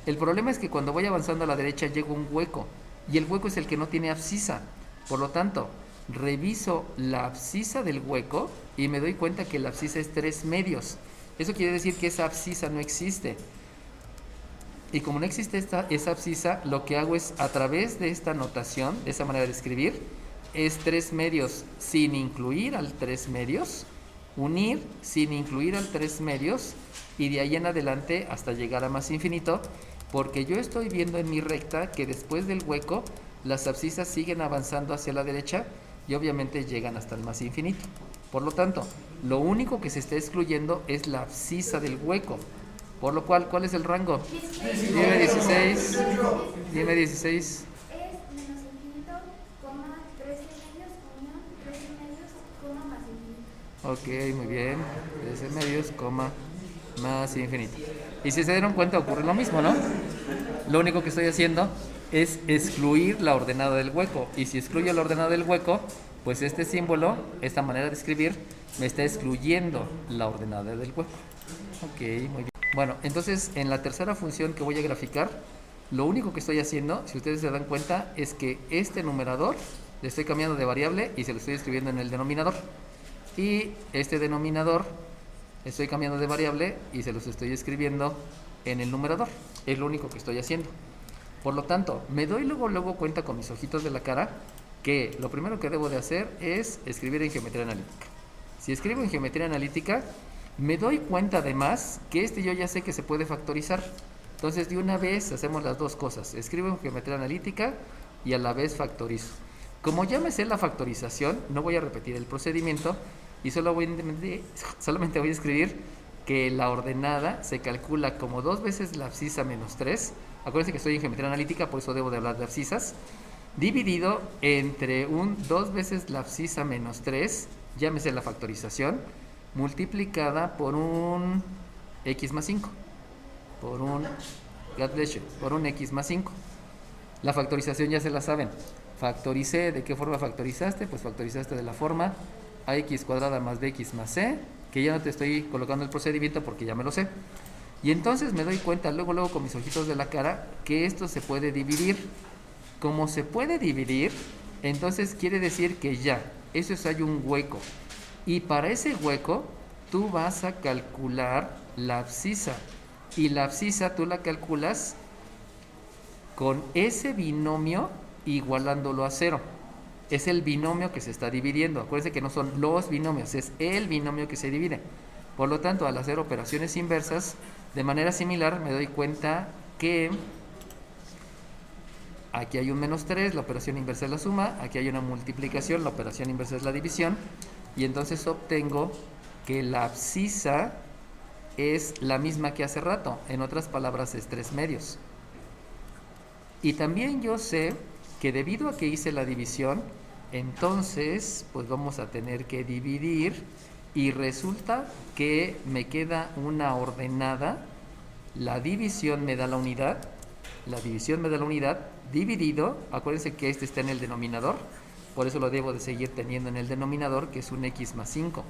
El problema es que cuando voy avanzando a la derecha llego a un hueco. Y el hueco es el que no tiene abscisa. Por lo tanto, reviso la abscisa del hueco y me doy cuenta que la abscisa es 3/2. Eso quiere decir que esa abscisa no existe. Y como no existe esa abscisa, lo que hago es, a través de esta notación, de esa manera de escribir, es 3/2 sin incluir al 3/2, unir sin incluir al 3/2, y de ahí en adelante hasta llegar a más infinito, porque yo estoy viendo en mi recta que después del hueco las abscisas siguen avanzando hacia la derecha y obviamente llegan hasta el más infinito. Por lo tanto, lo único que se está excluyendo es la abscisa del hueco. Por lo cual, ¿cuál es el rango? Dime 16. Dime 16. Es menos infinito, coma, 13/2, unión, 13/2, coma, más infinito. Ok, muy bien. 13/2, coma, más infinito. Y si se dieron cuenta, ocurre lo mismo, ¿no? Lo único que estoy haciendo es excluir la ordenada del hueco. Y si excluyo la ordenada del hueco, pues este símbolo, esta manera de escribir, me está excluyendo la ordenada del hueco. Ok, muy bien. Bueno, entonces en la tercera función que voy a graficar, lo único que estoy haciendo, si ustedes se dan cuenta, es que este numerador le estoy cambiando de variable y se lo estoy escribiendo en el denominador. Y este denominador estoy cambiando de variable y se los estoy escribiendo en el numerador. Es lo único que estoy haciendo. Por lo tanto, me doy luego cuenta con mis ojitos de la cara que lo primero que debo de hacer es escribir en geometría analítica. Si escribo en geometría analítica, me doy cuenta además que yo ya sé que se puede factorizar. Entonces de una vez hacemos las dos cosas. Escribo en geometría analítica y a la vez factorizo. Como ya me sé la factorización, no voy a repetir el procedimiento y solamente voy a escribir que la ordenada se calcula como 2 veces la abscisa menos 3. Acuérdense que estoy en geometría analítica, por eso debo de hablar de abscisas. Dividido entre 2 veces la abscisa menos 3, ya me sé la factorización, multiplicada por un x más 5, por un x más 5. La factorización ya se la saben. Factoricé, ¿de qué forma factorizaste? Pues factorizaste de la forma ax cuadrada más bx más c, que ya no te estoy colocando el procedimiento porque ya me lo sé. Y entonces me doy cuenta luego con mis ojitos de la cara que esto se puede dividir. Como se puede dividir, entonces quiere decir que ya, eso es, hay un hueco. Y para ese hueco, tú vas a calcular la abscisa. Y la abscisa tú la calculas con ese binomio igualándolo a 0. Es el binomio que se está dividiendo. Acuérdense que no son los binomios, es el binomio que se divide. Por lo tanto, al hacer operaciones inversas, de manera similar me doy cuenta que aquí hay un menos 3, la operación inversa es la suma. Aquí hay una multiplicación, la operación inversa es la división. Y entonces obtengo que la abscisa es la misma que hace rato. En otras palabras, es 3/2. Y también yo sé que debido a que hice la división, entonces pues vamos a tener que dividir. Y resulta que me queda una ordenada. La división me da la unidad. Dividido, acuérdense que este está en el denominador, por eso lo debo de seguir teniendo en el denominador, que es un x más 5.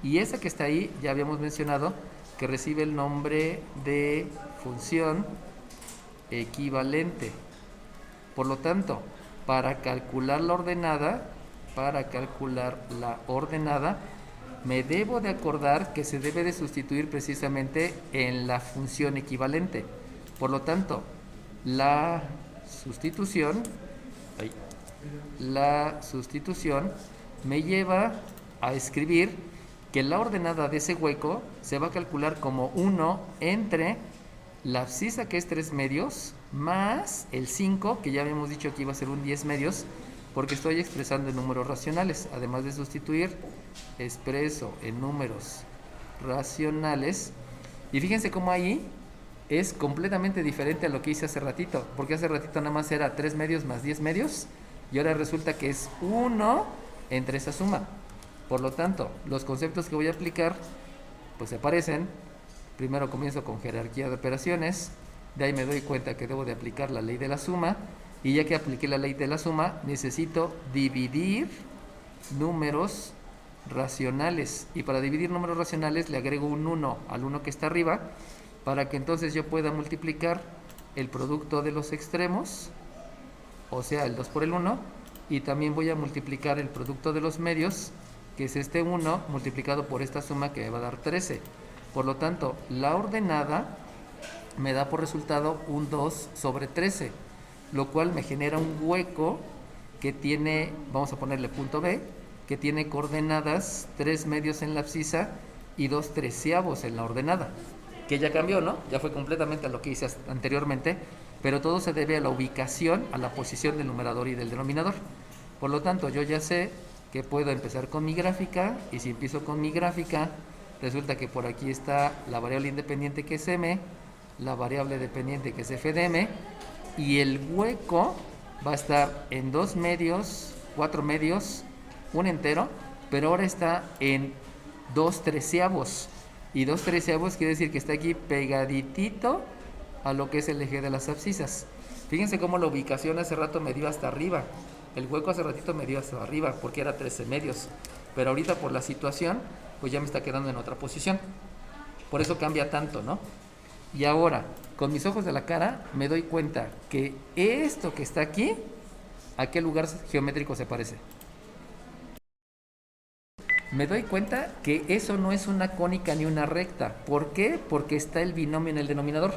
Y esa que está ahí, ya habíamos mencionado, que recibe el nombre de función equivalente. Por lo tanto, para calcular la ordenada, me debo de acordar que se debe de sustituir precisamente en la función equivalente. Por lo tanto, la sustitución me lleva a escribir que la ordenada de ese hueco se va a calcular como 1 entre la abscisa, que es 3/2, más el 5, que ya habíamos dicho que iba a ser un 10/2, porque estoy expresando en números racionales. Además de sustituir, expreso en números racionales. Y fíjense cómo ahí es completamente diferente a lo que hice hace ratito, porque hace ratito nada más era 3/2 más 10/2, y ahora resulta que es 1 entre esa suma. Por lo tanto, los conceptos que voy a aplicar pues se parecen. Primero comienzo con jerarquía de operaciones, De ahí me doy cuenta que debo de aplicar la ley de la suma, y ya que apliqué la ley de la suma, necesito dividir números racionales, y para dividir números racionales le agrego un 1 al 1 que está arriba, para que entonces yo pueda multiplicar el producto de los extremos, o sea el 2 por el 1, y también voy a multiplicar el producto de los medios, que es este 1 multiplicado por esta suma, que me va a dar 13. Por lo tanto, la ordenada me da por resultado un 2 sobre 13, lo cual me genera un hueco que tiene, vamos a ponerle punto B, que tiene coordenadas 3 medios en la abscisa y 2 treceavos en la ordenada, que ya cambió, ¿no? Ya fue completamente a lo que hice anteriormente, pero todo se debe a la ubicación, a la posición del numerador y del denominador. Por lo tanto, yo ya sé que puedo empezar con mi gráfica, y si empiezo con mi gráfica, resulta que por aquí está la variable independiente, que es m, la variable dependiente, que es f de m, y el hueco va a estar en 2 medios, 4 medios, un entero, pero ahora está en 2 treceavos, y 2 treceavos quiere decir que está aquí pegaditito a lo que es el eje de las abscisas. Fíjense cómo la ubicación hace rato me dio hasta arriba, el hueco hace ratito me dio hasta arriba porque era 13 medios, pero ahorita por la situación pues ya me está quedando en otra posición, por eso cambia tanto, ¿no? Y ahora, con mis ojos de la cara, me doy cuenta que esto que está aquí, ¿a qué lugar geométrico se parece? Me doy cuenta que eso no es una cónica ni una recta. ¿Por qué? Porque está el binomio en el denominador.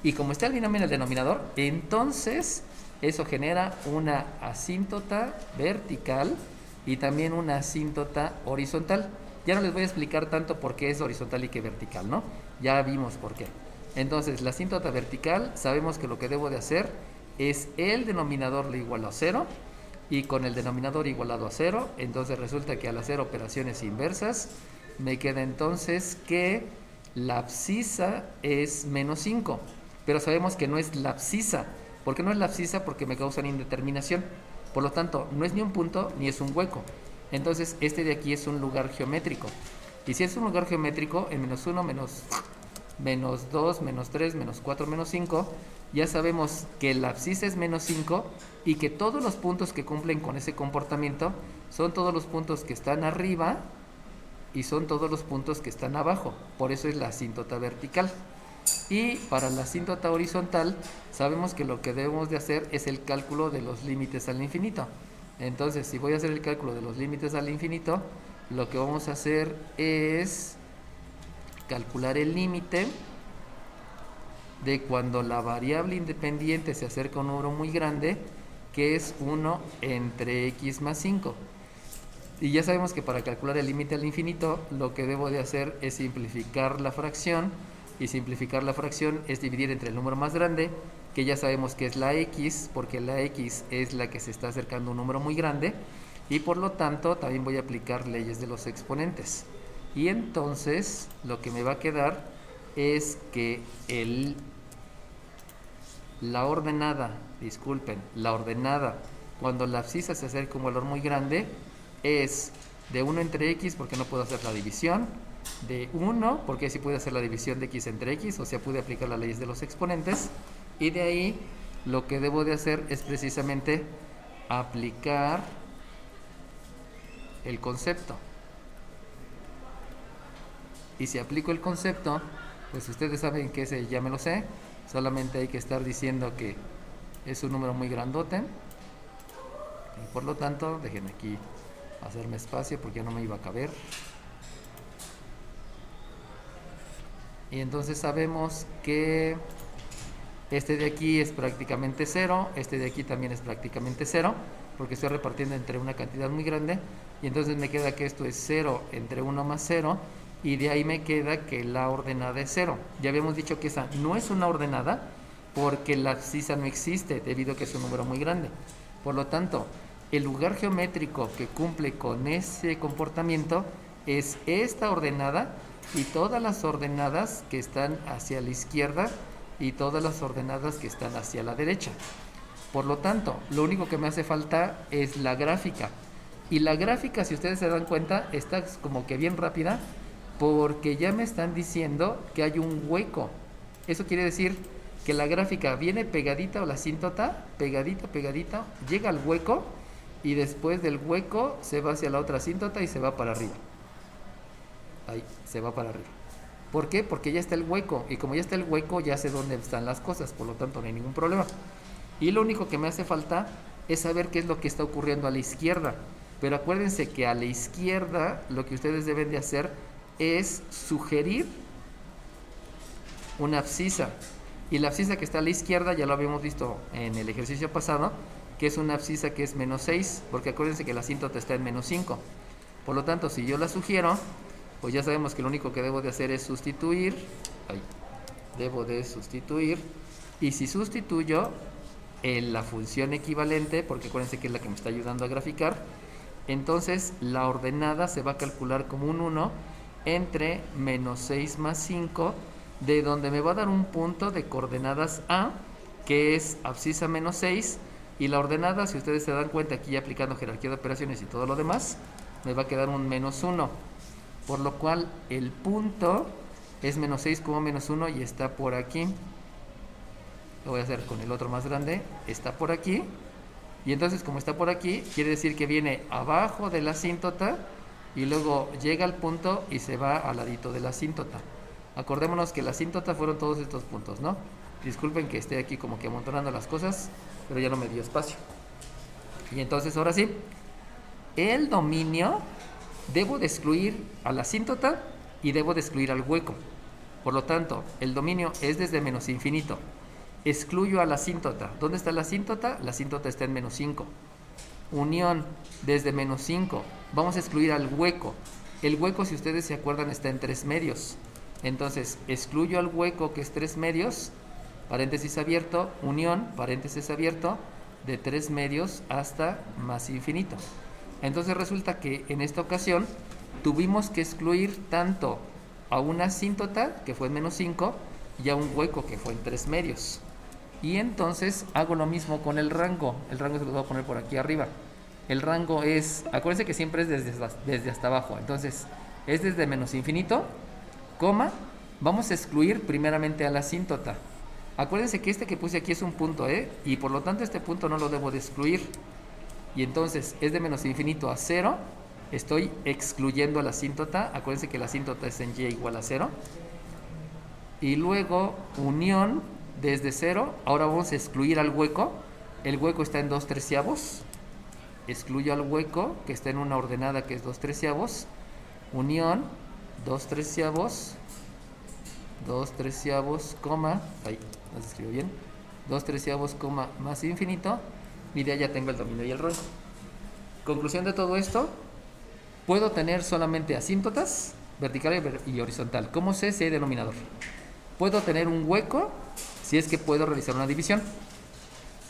Y como está el binomio en el denominador, entonces eso genera una asíntota vertical y también una asíntota horizontal. Ya no les voy a explicar tanto por qué es horizontal y qué vertical, ¿no? Ya vimos por qué. Entonces, la asíntota vertical, sabemos que lo que debo de hacer es el denominador le igual a 0, y con el denominador igualado a 0, entonces resulta que al hacer operaciones inversas, me queda entonces que la abscisa es menos 5. Pero sabemos que no es la abscisa. ¿Por qué no es la abscisa? Porque me causan indeterminación. Por lo tanto, no es ni un punto ni es un hueco. Entonces, este de aquí es un lugar geométrico. Y si es un lugar geométrico, en menos 1, menos 2, menos 3, menos 4, menos 5, ya sabemos que la abscisa es menos 5 y que todos los puntos que cumplen con ese comportamiento son todos los puntos que están arriba y son todos los puntos que están abajo. Por eso es la asíntota vertical. Y para la asíntota horizontal sabemos que lo que debemos de hacer es el cálculo de los límites al infinito. Entonces, si voy a hacer el cálculo de los límites al infinito, lo que vamos a hacer es calcular el límite de cuando la variable independiente se acerca a un número muy grande, que es 1 entre x más 5. Y ya sabemos que para calcular el límite al infinito, lo que debo de hacer es simplificar la fracción, y simplificar la fracción es dividir entre el número más grande, que ya sabemos que es la x, porque la x es la que se está acercando a un número muy grande, y por lo tanto también voy a aplicar leyes de los exponentes. Y entonces lo que me va a quedar es que la ordenada cuando la abscisa se acerca a un valor muy grande es de 1 entre x, porque no puedo hacer la división, de 1, porque sí pude hacer la división de x entre x, o sea, pude aplicar las leyes de los exponentes, y de ahí lo que debo de hacer es precisamente aplicar el concepto. Y si aplico el concepto, pues ustedes saben que ese ya me lo sé, solamente hay que estar diciendo que es un número muy grandote, y por lo tanto, déjenme aquí hacerme espacio porque ya no me iba a caber. Y entonces sabemos que este de aquí es prácticamente 0, este de aquí también es prácticamente 0, porque estoy repartiendo entre una cantidad muy grande, y entonces me queda que esto es 0 entre 1 más 0, y de ahí me queda que la ordenada es 0. Ya habíamos dicho que esa no es una ordenada, porque la abscisa no existe, debido a que es un número muy grande. Por lo tanto, el lugar geométrico que cumple con ese comportamiento es esta ordenada, y todas las ordenadas que están hacia la izquierda y todas las ordenadas que están hacia la derecha. Por lo tanto, lo único que me hace falta es la gráfica. Y la gráfica, si ustedes se dan cuenta, está como que bien rápida, porque ya me están diciendo que hay un hueco. Eso quiere decir que la gráfica viene pegadita o la asíntota, pegadita, llega al hueco y después del hueco se va hacia la otra asíntota y se va para arriba. Ahí, se va para arriba. ¿Por qué? Porque ya está el hueco, y como ya está el hueco ya sé dónde están las cosas, por lo tanto no hay ningún problema. Y lo único que me hace falta es saber qué es lo que está ocurriendo a la izquierda. Pero acuérdense que a la izquierda lo que ustedes deben de hacer es sugerir una abscisa. Y la abscisa que está a la izquierda ya lo habíamos visto en el ejercicio pasado, que es una abscisa que es menos 6, porque acuérdense que la asíntota está en menos 5. Por lo tanto, si yo la sugiero, pues ya sabemos que lo único que debo de hacer es sustituir. Debo de sustituir. Y si sustituyo en la función equivalente, porque acuérdense que es la que me está ayudando a graficar, entonces la ordenada se va a calcular como un 1 entre menos 6 más 5, de donde me va a dar un punto de coordenadas A, que es abscisa menos 6, y la ordenada, si ustedes se dan cuenta aquí aplicando jerarquía de operaciones y todo lo demás, me va a quedar un menos 1, por lo cual el punto es menos 6 como menos 1 y está por aquí. Lo voy a hacer con el otro más grande, está por aquí, y entonces como está por aquí, quiere decir que viene abajo de la asíntota y luego llega al punto y se va al ladito de la asíntota. Acordémonos que la asíntota fueron todos estos puntos, ¿no? Disculpen que esté aquí como que amontonando las cosas, pero ya no me dio espacio. Y entonces ahora sí, el dominio debo de excluir a la asíntota y debo de excluir al hueco. Por lo tanto, el dominio es desde menos infinito. Excluyo a la asíntota. ¿Dónde está la asíntota? La asíntota está en menos 5. Unión desde menos 5. Vamos a excluir al hueco. El hueco, si ustedes se acuerdan, está en 3 medios. Entonces, excluyo al hueco, que es 3 medios, paréntesis abierto, unión, paréntesis abierto, de 3 medios hasta más infinito. Entonces resulta que en esta ocasión tuvimos que excluir tanto a una asíntota, que fue en menos 5, y a un hueco, que fue en 3 medios. Y entonces hago lo mismo con el rango. El rango se lo voy a poner por aquí arriba. El rango es, acuérdense que siempre es desde hasta abajo. Entonces es desde menos infinito, coma, vamos a excluir primeramente a la asíntota. Acuérdense que este que puse aquí es un punto, y por lo tanto este punto no lo debo de excluir. Y entonces es de menos infinito a 0. Estoy excluyendo a la asíntota. Acuérdense que la asíntota es en y igual a 0. Y luego unión desde 0. Ahora vamos a excluir al hueco. El hueco está en 2/3. Excluyo al hueco, que está en una ordenada que es 2/3. Unión 2/3, coma, ahí, no se escribe bien, 2/3, coma, más infinito, y de ahí ya tengo el dominio y el rango. Conclusión de todo esto, puedo tener solamente asíntotas, vertical y horizontal. ¿Cómo sé si hay denominador? Puedo tener un hueco, si es que puedo realizar una división,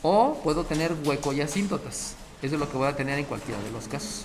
o puedo tener hueco y asíntotas. Eso es lo que voy a tener en cualquiera de los casos.